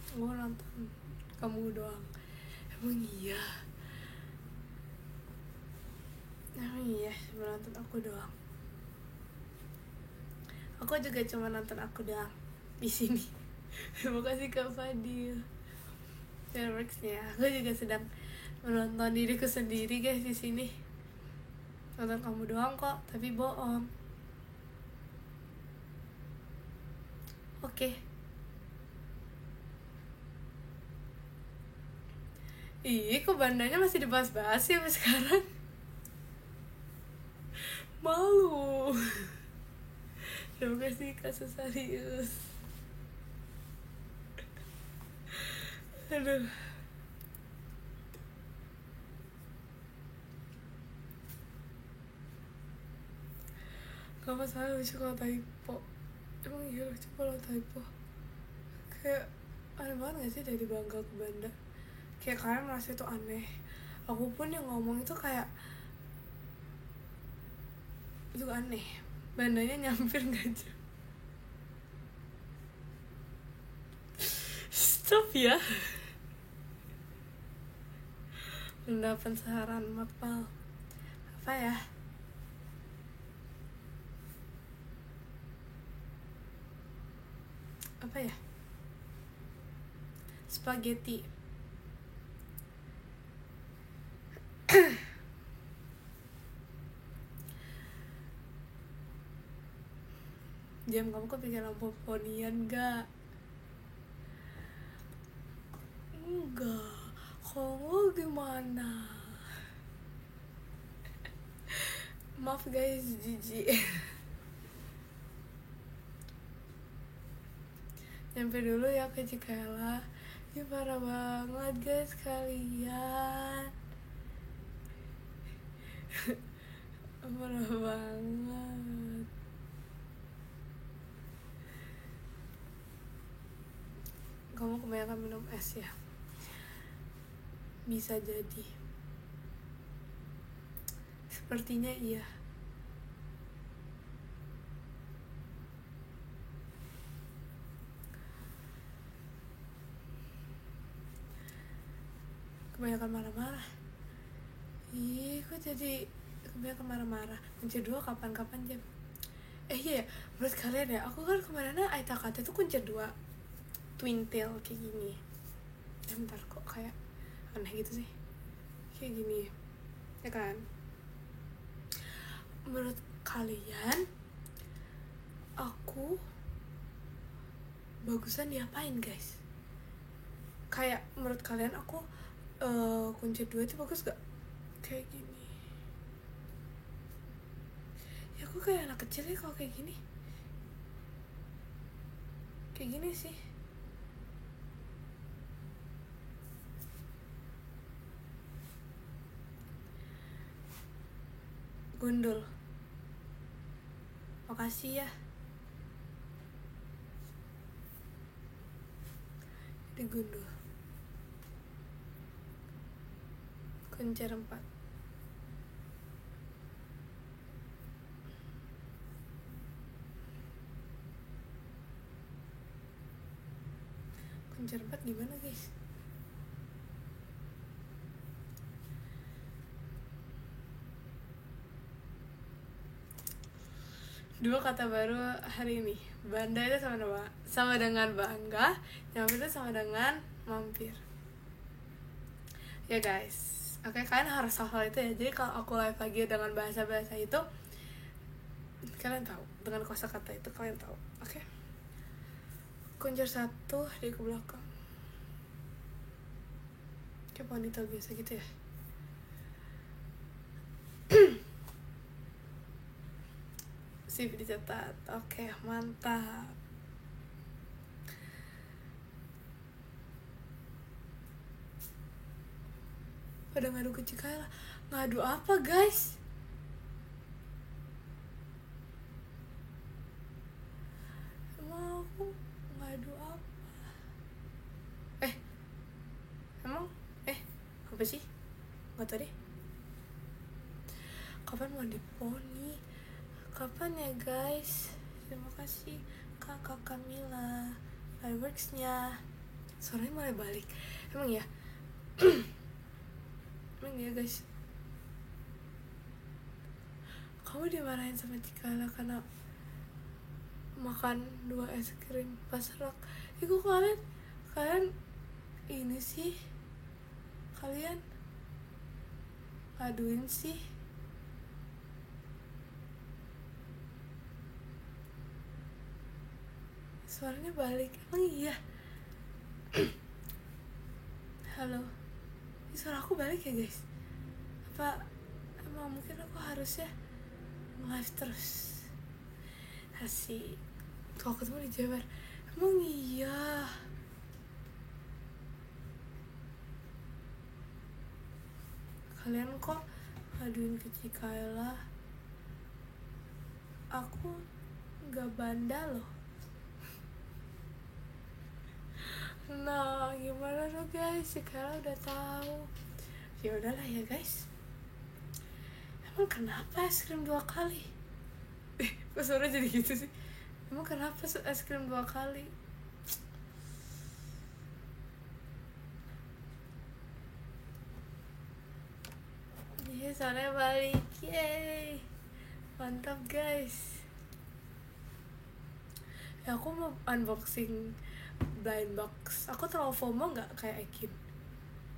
Gue nonton kamu doang. Emang iya? Emang iya, cuma nonton aku doang. Aku juga cuma nonton aku doang di sini. Terima kasih Kak Fadil. Fireworksnya, aku juga sedang menonton diriku sendiri guys di sini. Nonton kamu doang kok, tapi bohong. Oke. Ih, kok bandanya masih dibahas-bahas ya sampai sekarang? Malu. Terima kasih Kak Sesarius. Aduh. Gak masalah lucu kalau typo. Emang iya lucu kalau typo. Kayak aneh banget gak sih dari Bangka ke Banda? Kayak kalian merasa itu aneh. Aku pun yang ngomong itu kayak itu aneh. Bandanya nyampir gak jauh. Stop ya. Endapan saran mapal. Apa ya? Apa ya? Spaghetti. Jam, kamu kepikiran poponian gak? Enggak. Kamu gimana? Maaf guys, jijik. Nyampe dulu ya ke Cikela. Ini parah banget guys kalian. Parah banget. Kamu kebanyakan minum es ya? Bisa jadi. Sepertinya iya. Kebanyakan marah-marah. Ih, kok jadi kebanyakan marah-marah. Kunci 2 kapan-kapan jam. Iya ya, menurut kalian ya, aku kan kemarin Aita kata tuh kunci 2 twin tail kayak gini. Bentar, kok kayak aneh gitu sih. Kayak gini ya kan? Menurut kalian aku bagusan diapain guys? Kayak menurut kalian aku kunci 2 itu bagus gak? Kayak gini ya, aku kayak anak kecil ya kalau kayak gini. Kayak gini sih. Gundul. Makasih ya. Digundul. Kuncer 4. Kuncer 4 gimana guys? Dua kata baru hari ini. Banda itu sama dengan bangga, nyampe itu sama dengan mampir. Ya guys, oke, kalian harus hafal itu ya. Jadi kalau aku live lagi dengan bahasa-bahasa itu, kalian tahu. Dengan kosakata itu kalian tahu. Oke. Kunci 1 di ke belakang. Kayak ponytail biasa gitu ya. Sip, dicatat. Oke, mantap. Pada ngadu ke Cikela. Ngadu apa guys? Emang aku ngadu apa? Apa sih? Gak tau deh. Kapan mau diponi? Kapan ya guys? Terima kasih kakak Kamila fireworksnya. Suaranya mulai balik. Emang ya? Emang ya guys? Kamu dimarahin sama Cikala karena makan 2 es krim pas rock. Itu kalian ini sih, kalian aduin sih. Suaranya balik. Emang iya? Halo, ini suara aku balik ya guys? Apa emang mungkin aku harusnya live terus? Asik. Tuh aku ketemu di Jabar. Emang iya? Kalian kok aduin ke Cikela? Aku gak banda loh. Nah, gimana tuh guys? Cikela udah tahu. Ya udahlah ya guys. Emang kenapa es krim 2 kali? Kok suara jadi gitu sih? Emang kenapa es krim 2 kali? soalnya balik, yay, mantap guys. Ya aku mau unboxing blind box. Aku terlalu FOMO nggak kayak Ekin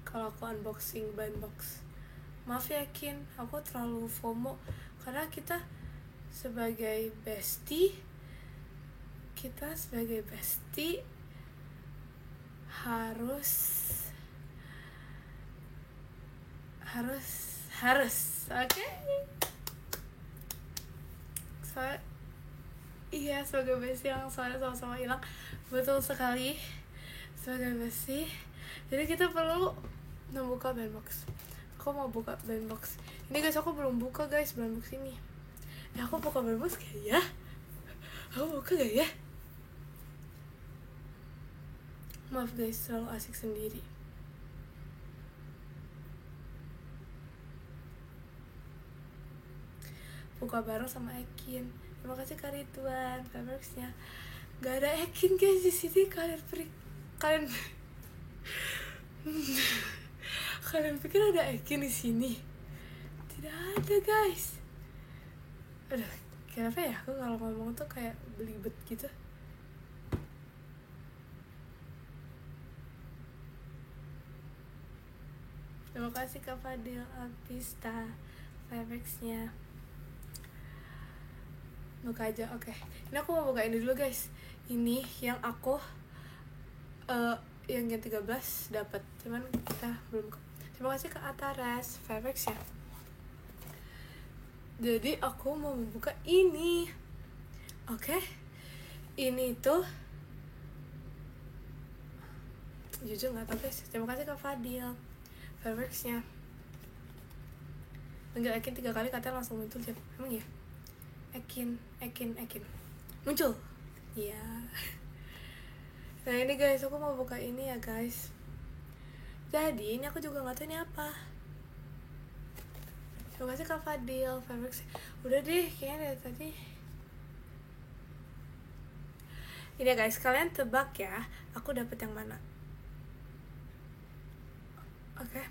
kalau aku unboxing blind box? Maaf ya Ekin, aku terlalu FOMO karena kita sebagai bestie harus oke? Soalnya iya, sebagai bestie yang soalnya sama-sama hilang. Betul sekali, sebagai bestie jadi kita perlu membuka blind box. Aku mau buka blind box ini guys. Aku belum buka guys blind box ini. Aku buka blind box gak ya? Aku buka gak ya? Maaf guys, terlalu asik sendiri. Buka bareng sama Ekin. Terima kasih Kak Ridwan, Fabricsnya. Gak ada Ekin guys di sini. Kalian kalian pikir ada Ekin di sini? Tidak ada guys. Aduh, kenapa ya aku kalau ngomong tuh kayak belibet gitu. Terima kasih Kak Fadil Alpista Fabricsnya. Buka aja, oke. Ini aku mau buka ini dulu guys. Ini yang aku yang 13 dapat, cuman kita belum. Terima kasih Kak Ataras Fabrics ya. Jadi aku mau membuka ini. Oke. Ini tuh jujur nggak tahu guys. Terima kasih Kak Fadil Fabricsnya. Panggil Ekin 3 kali katanya langsung muncul ya. Emang ya? Ekin muncul. Iya. Nah ini guys, aku mau buka ini ya guys. Jadi ini aku juga nggak tahu ini apa. Terima kasih Kak Fadil Fabrics. Udah deh, kayaknya dari tadi. Ini guys, kalian tebak ya, aku dapet yang mana? Oke.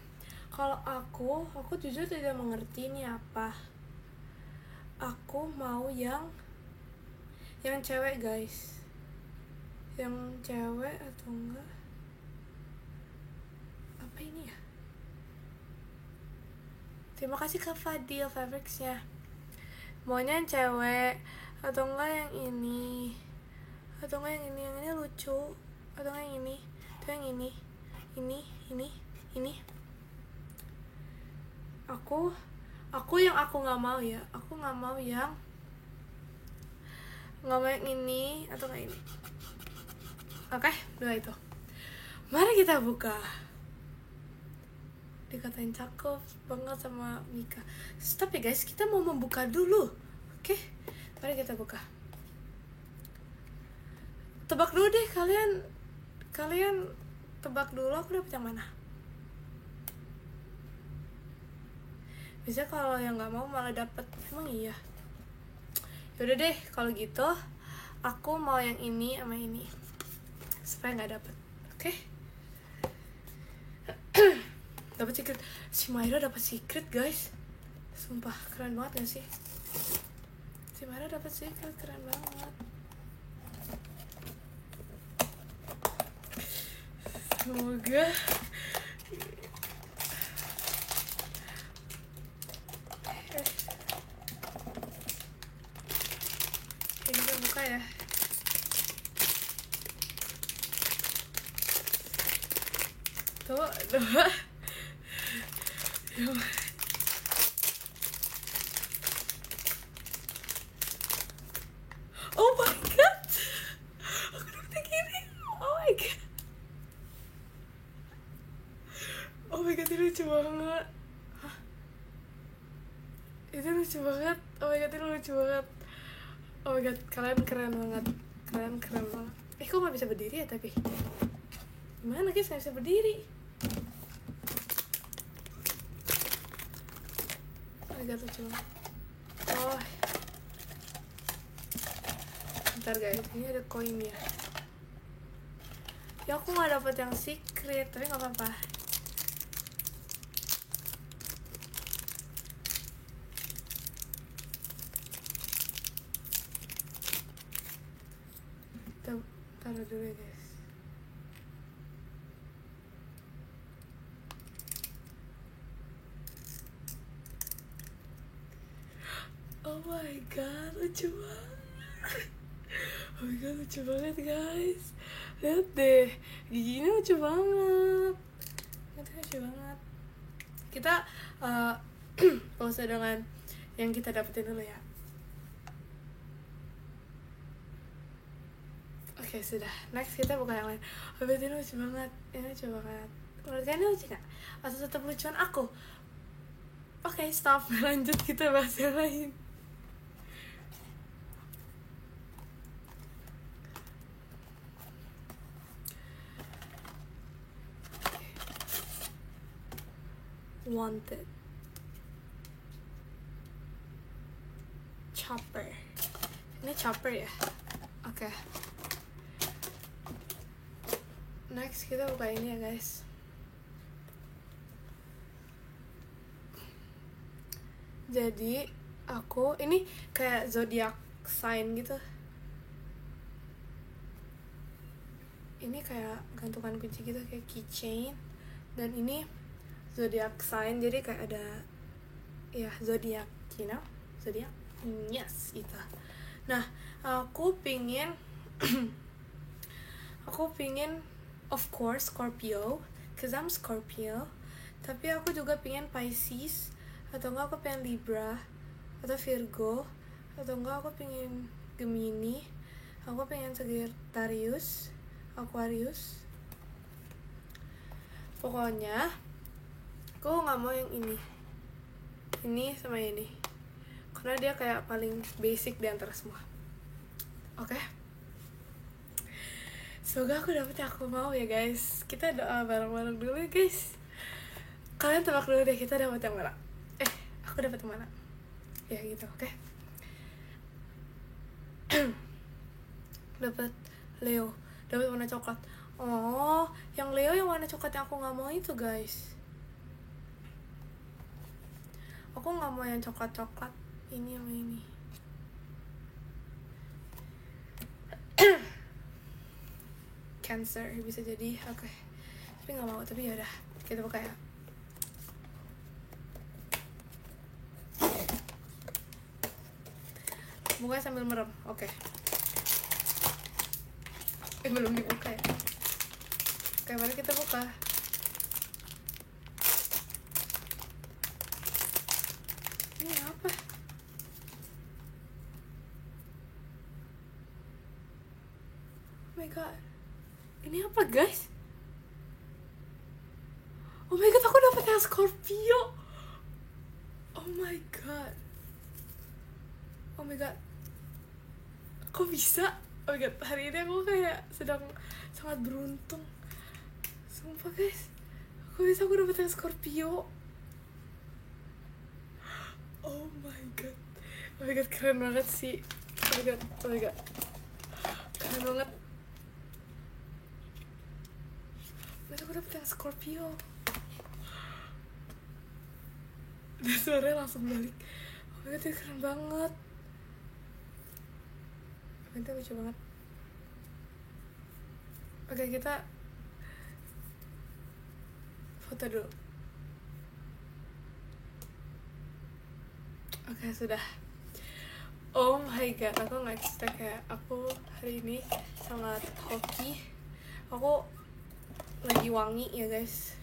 Kalau aku jujur tidak mengerti ini apa. Aku mau yang cewek guys. Yang cewek atau enggak? Apa ini ya? Terima kasih Kak Fadil Fabricsnya. Maunya yang cewek atau enggak yang ini? Atau enggak yang ini lucu? Atau enggak yang ini? Atau yang ini? Ini. Aku yang aku nggak mau ya. Aku nggak mau yang ini atau nggak ini. Oke, dua itu. Mari kita buka. Dikatain cakep banget sama Mika. Stop ya guys, kita mau membuka dulu. Oke, mari kita buka. Tebak dulu deh kalian tebak dulu aku dapet yang mana. Bisa kalau yang nggak mau malah dapet. Emang iya? Yaudah deh kalau gitu aku mau yang ini sama ini supaya nggak dapet. Oke? Dapat secret. Si Myra dapat secret guys. Sumpah keren banget gak sih? Si Myra dapat secret, keren banget. Semoga ini kita buka ya. Tuh. Oh my god, aku dapet gini. Oh my god, ini lucu banget. Hah? Itu lucu banget. Oh my god, ini lucu banget. Oh my god, kalian keren banget. Kok nggak bisa berdiri ya tapi? Gimana guys, nggak bisa berdiri? Agak lucu banget. Oh, bentar guys, ini ada koin ya. Ya aku nggak dapet yang secret, tapi nggak apa-apa. taruh dulu ya guys. Oh my god, lucu banget. Oh my god, lucu banget guys. Lihat deh, gigi ini lucu banget. Itu lucu banget. Kita pause dengan yang kita dapetin dulu ya. Oke, sudah. Next kita buka yang lain. Oh, ini lucu banget. Ini lucu banget. Menurut kalian lucu gak? Atau tetap lucuan aku? Oke, stop. Lanjut, kita bahas yang lain. Wanted. Chopper. Ini chopper ya? Oke. Next kita buka ini ya guys. Jadi aku ini kayak zodiac sign gitu. Ini kayak gantungan kunci gitu, kayak keychain. Dan ini zodiac sign, jadi kayak ada ya zodiac, you know, zodiac. Yes, gitu. Nah, aku pingin of course Scorpio, cause I'm Scorpio. Tapi aku juga pingin Pisces, atau enggak aku pengen Libra, atau Virgo, atau enggak aku pengen Gemini, aku pengen Sagittarius, Aquarius. Pokoknya aku nggak mau yang ini sama ini, karena dia kayak paling basic di antara semua. Oke? Semoga aku dapet yang aku mau ya guys. Kita doa bareng-bareng dulu ya guys. Kalian tebak dulu deh, kita dapet yang mana? Aku dapet yang mana? Ya gitu, oke? Dapet Leo, dapet warna coklat. Oh, yang Leo yang warna coklat yang aku nggak mau itu guys. Aku nggak mau yang coklat-coklat. Ini sama ini. Cancer bisa jadi, oke. Tapi nggak mau, tapi ya udah, kita buka ya. Buka sambil merem, oke. Belum dibuka ya. Oke, mari kita buka. Ini apa? Oh my god. Ini apa guys? Oh my god, aku dapet yang Scorpio. Oh my god. Oh my god. Kok bisa? Oh my god, hari ini aku kayak sedang sangat beruntung. Sumpah guys, aku dapet yang Scorpio. Oh my god. Oh my god, keren banget sih. Oh my god, oh my god. Keren banget. Aku dapet yang Scorpio. Dan suaranya langsung balik. Oh my god, ini keren banget. Itu lucu banget. Oke, kita foto dulu. Oke, sudah. Oh my god, aku gak expect kayak aku hari ini sangat hoki. Aku lagi wangi ya guys.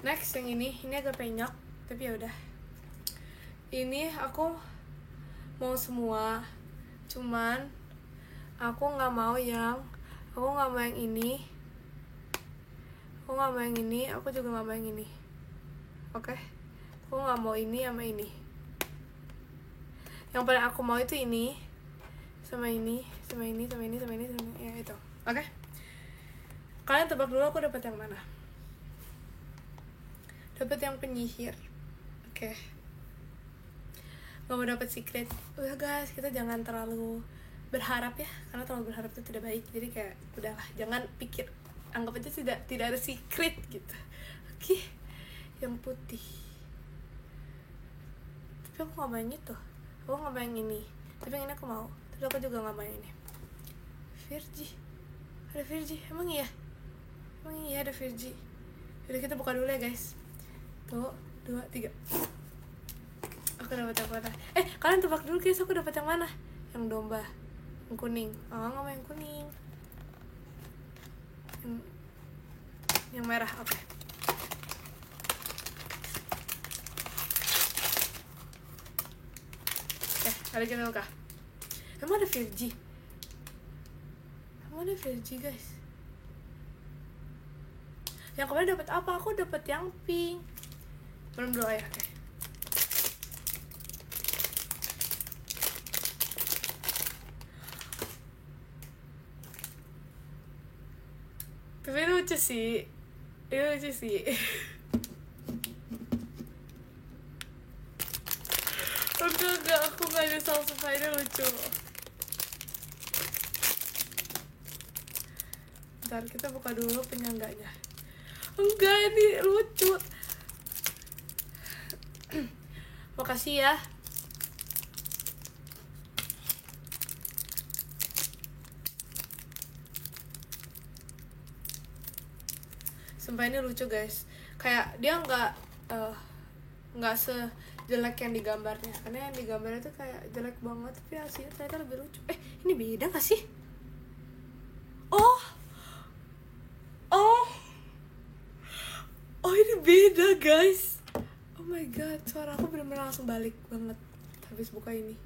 Next yang ini agak penyok, tapi ya udah. Ini aku mau semua, cuman aku nggak mau yang ini. Aku nggak mau yang ini, aku juga nggak mau yang ini. Oke? Aku nggak mau ini sama ini. Yang paling aku mau itu ini, sama ini, sama ini, sama ini, sama ini, sama ini, ya itu. Oke? Kalian tebak dulu aku dapat yang mana? Dapat yang penyihir. Oke. Gak mau dapat secret. Udah guys, kita jangan terlalu berharap ya, karena terlalu berharap itu tidak baik. Jadi kayak udahlah, jangan pikir, anggap aja tidak ada secret gitu. Oke. Yang putih. Tapi aku gak mau yang itu. Aku gak mau yang ini. Tapi yang ini aku mau. Tapi aku juga gak mau yang ini. Virgi, emang iya ada Virgi. Jadi kita buka dulu ya guys. Tuh, 2, 3. Aku dapat yang mana? Kalian tebak dulu guys, aku dapat yang mana? Yang domba, yang kuning. Oh, nggak mau yang kuning. Yang merah, oke. Mari kita buka. Emang ada Virgi guys. Yang kemarin dapat apa? Aku dapat yang pink. Belum doa ya, oke. Tapi lucu sih. Enggak, aku gak nyesal, sumpah ini lucu. Bentar, kita buka dulu penyangganya. Enggak, ini lucu. Makasih ya. Sumpah ini lucu guys. Kayak dia nggak sejelek yang di gambarnya. Karena yang di gambarnya tuh kayak jelek banget, tapi aslinya ternyata lebih lucu. Ini beda gak sih? Oh ini beda guys. Oh my god, suara aku bener-bener langsung balik banget habis buka ini.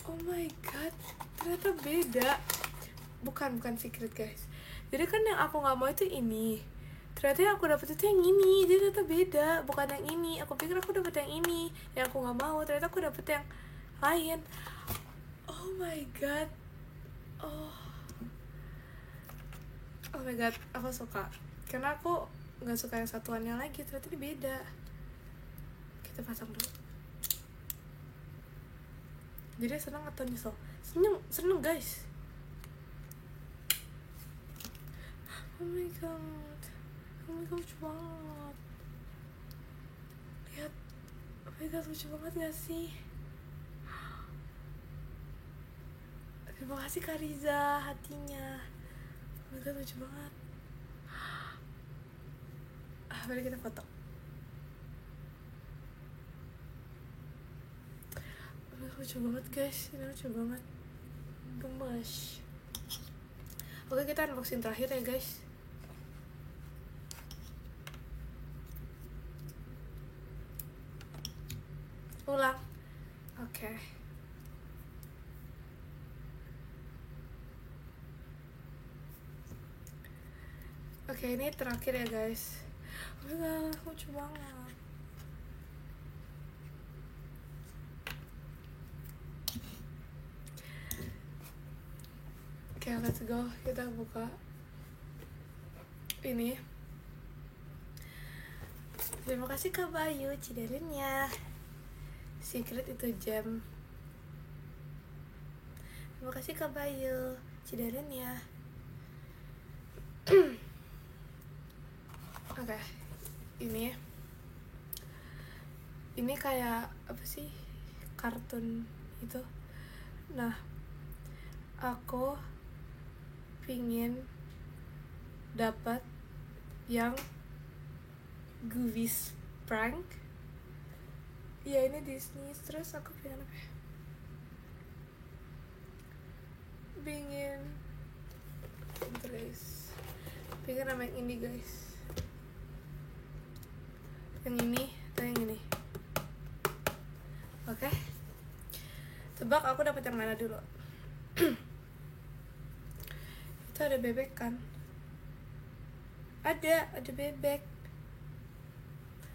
Oh my god, ternyata beda. Bukan secret guys. Jadi kan yang aku nggak mau itu ini. Ternyata yang aku dapet itu yang ini. Jadi ternyata beda, bukan yang ini. Aku pikir aku dapet yang ini, yang aku nggak mau. Ternyata aku dapet yang lain. Oh my god. Oh my god, aku suka. Karena aku nggak suka yang satuannya lagi. Ternyata ini beda. Kita pasang dulu. Jadi seneng atau nyesel? Seneng guys. Oh my god, lucu banget. Lihat, oh my god, lucu banget gak sih? Terima kasih Kak Riza, hatinya. Oh my god, lucu banget. Mari kita foto. Oh my god, lucu banget guys, ini lucu banget. Gemes. Oke, kita unboxing terakhir ya guys. Ulang. Oke. Oke, ini terakhir ya guys. Oh my god, lucu banget. Oke, let's go. Kita buka ini. Terima kasih Kak Bayu Cidarinnya. Secret itu jam. Terima kasih Kak Bayu Cidarinnya. Oke, ini kayak apa sih, kartun itu. Nah, aku pingin dapat yang Goovies Prank. Ya ini Disney, terus aku pengen apa ya? Pengen guys, pengen sama yang ini guys. Yang ini atau yang ini? Oke. Tebak aku dapat yang mana dulu? Itu ada bebek kan? Ada bebek.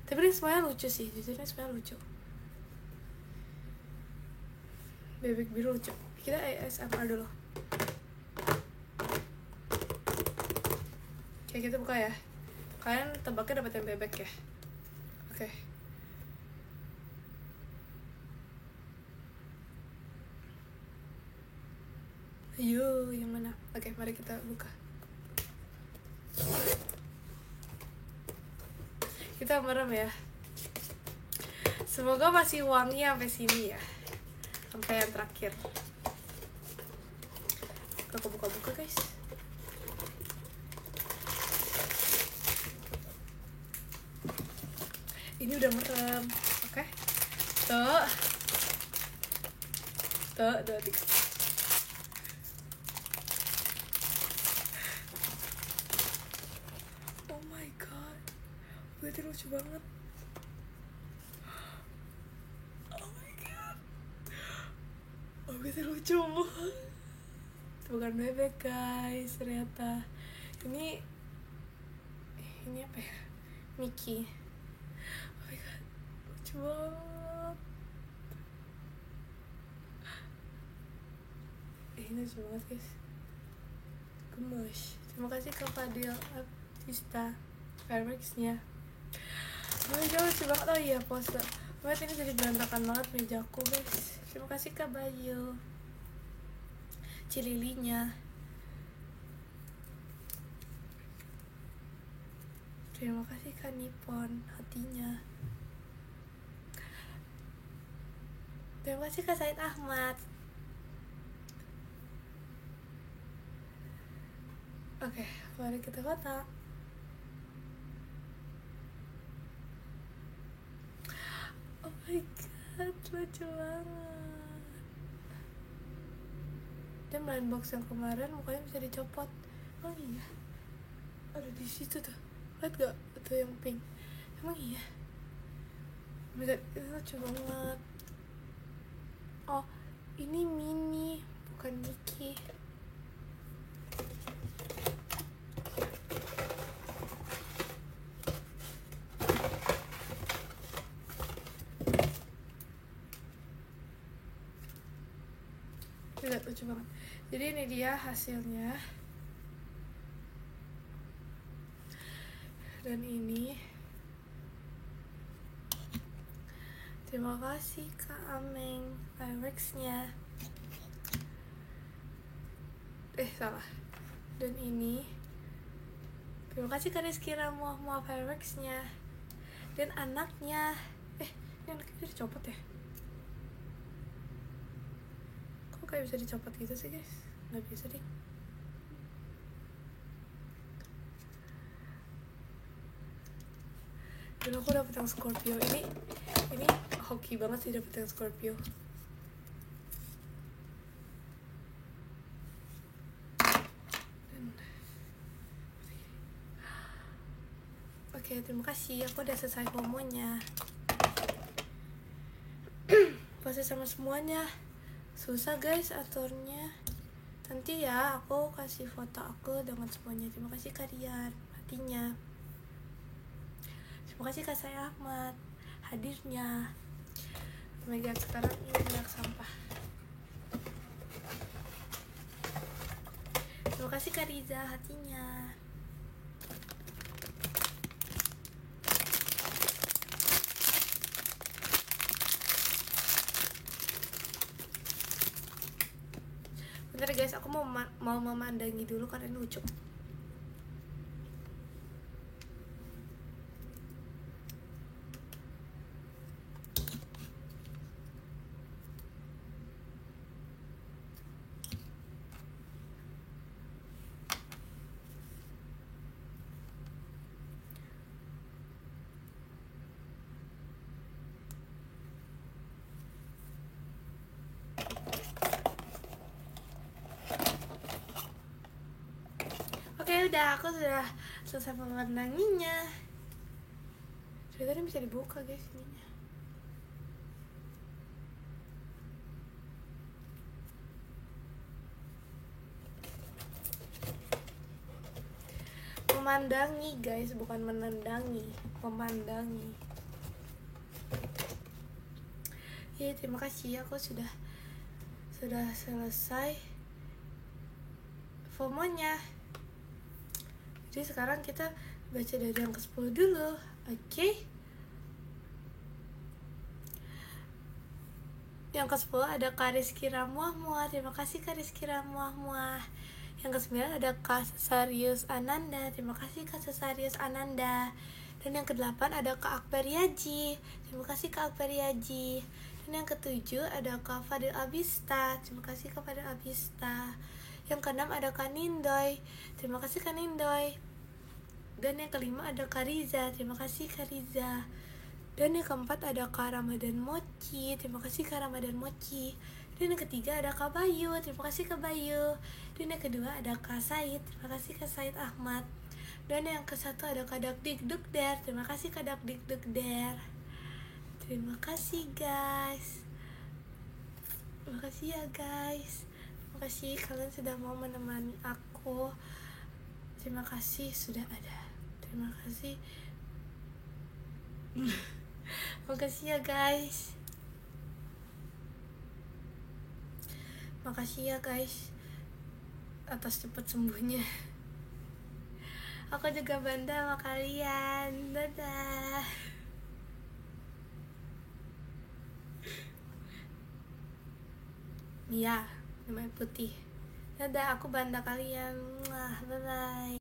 Tapi ini semuanya lucu sih, jujur ini semuanya lucu. Bebek biru lucu. Kita ASMR dulu. Oke, kita buka ya. Kalian tebaknya dapat yang bebek ya? Oke. Ayo, yang mana? Oke, mari kita buka. Kita merem ya. Semoga masih wangi sampai sini ya. Sampai yang terakhir. Aku buka-buka guys. Ini udah merem. Oke. Tuh. Oh my god. Berarti lucu banget. Oh my god. Oh berarti lucu banget. Bukan bebek guys, ternyata. Ini apa ya? Mickey. Oh my god. Lucu banget. Ini lucu banget guys. Gemes. Terima kasih ke Fadil Abdista Fireworks-nya. Oh my god, lucu banget. Oh iya, pose. Wah, ini jadi berantakan banget mejaku guys. Terima kasih Kak Bayu Cililinya. Terima kasih Kak Nippon hatinya. Terima kasih Kak Said Ahmad. Oke, mari kita foto. Oh my god, lucu banget. Dia main box yang kemarin mukanya bisa dicopot. Oh iya, ada di situ tuh. Lihat gak? Itu yang pink. Emang iya. Itu lucu banget. Oh, ini Mini, bukan Mickey. Lihat, lucu banget. Jadi ini dia hasilnya. Dan ini. Terima kasih Kak Ameng Fireworks-nya. Salah. Dan ini. Terima kasih Kak Rizky Ramuah Fireworks-nya. Dan anaknya. Ini anaknya dicopot ya? Kayak bisa dicopot gitu sih guys. Nggak bisa deh. Dan aku dapet yang Scorpio. Ini hoki banget sih dapet yang Scorpio. Oke, terima kasih. Aku udah selesai promonya. Pasti sama semuanya. Susah guys aturnya. Nanti ya aku kasih foto aku dengan semuanya. Terima kasih kalian hatinya. Terima kasih Kak Saya Ahmad hadirnya. Oh my god, sekarang ini banyak sampah. Terima kasih Kak Riza hatinya. Bentar guys, aku mau memandangi dulu karena ini lucu. Udah, aku sudah selesai memandanginya. Ternyata bisa dibuka guys ininya. Memandangi guys, bukan menandangi. Memandangi. Ya, terima kasih. Aku sudah selesai FOMO-nya. Jadi sekarang kita baca dari yang ke-10 dulu. Oke. Yang ke-10 ada Kak Rizky Ramuah. Terima kasih Kak Rizky Ramuah. Yang ke-9 ada Kak Sesarius Ananda. Terima kasih Kak Sesarius Ananda. Dan yang ke-8 ada Kak Akbar Yaji. Terima kasih Kak Akbar Yaji. Dan yang ke-7 ada Kak Fadil Abista. Terima kasih Kak Fadil Abista. Yang keenam ada Kak Nindoy, terima kasih Kak Nindoy. Dan yang kelima ada Kak Riza, terima kasih Kak Riza. Dan yang keempat ada Kak Ramadan Mochi, terima kasih Kak Ramadan Mochi. Dan yang ketiga ada Kak Bayu, terima kasih Kak Bayu. Dan yang kedua ada Kak Said, terima kasih Kak Said Ahmad. Dan yang kesatu ada Kak Dakdikdukder, terima kasih Kak Dakdikdukder. Terima kasih guys. Terima kasih ya guys. Terima kasih kalian sudah mau menemani aku. Terima kasih sudah ada. Terima kasih. Makasih ya guys. Makasih ya guys atas cepat sembuhnya. Aku juga bangga sama kalian. Dadah. Iya, namanya Putih. Dadah, aku bangga kalian. Bye bye.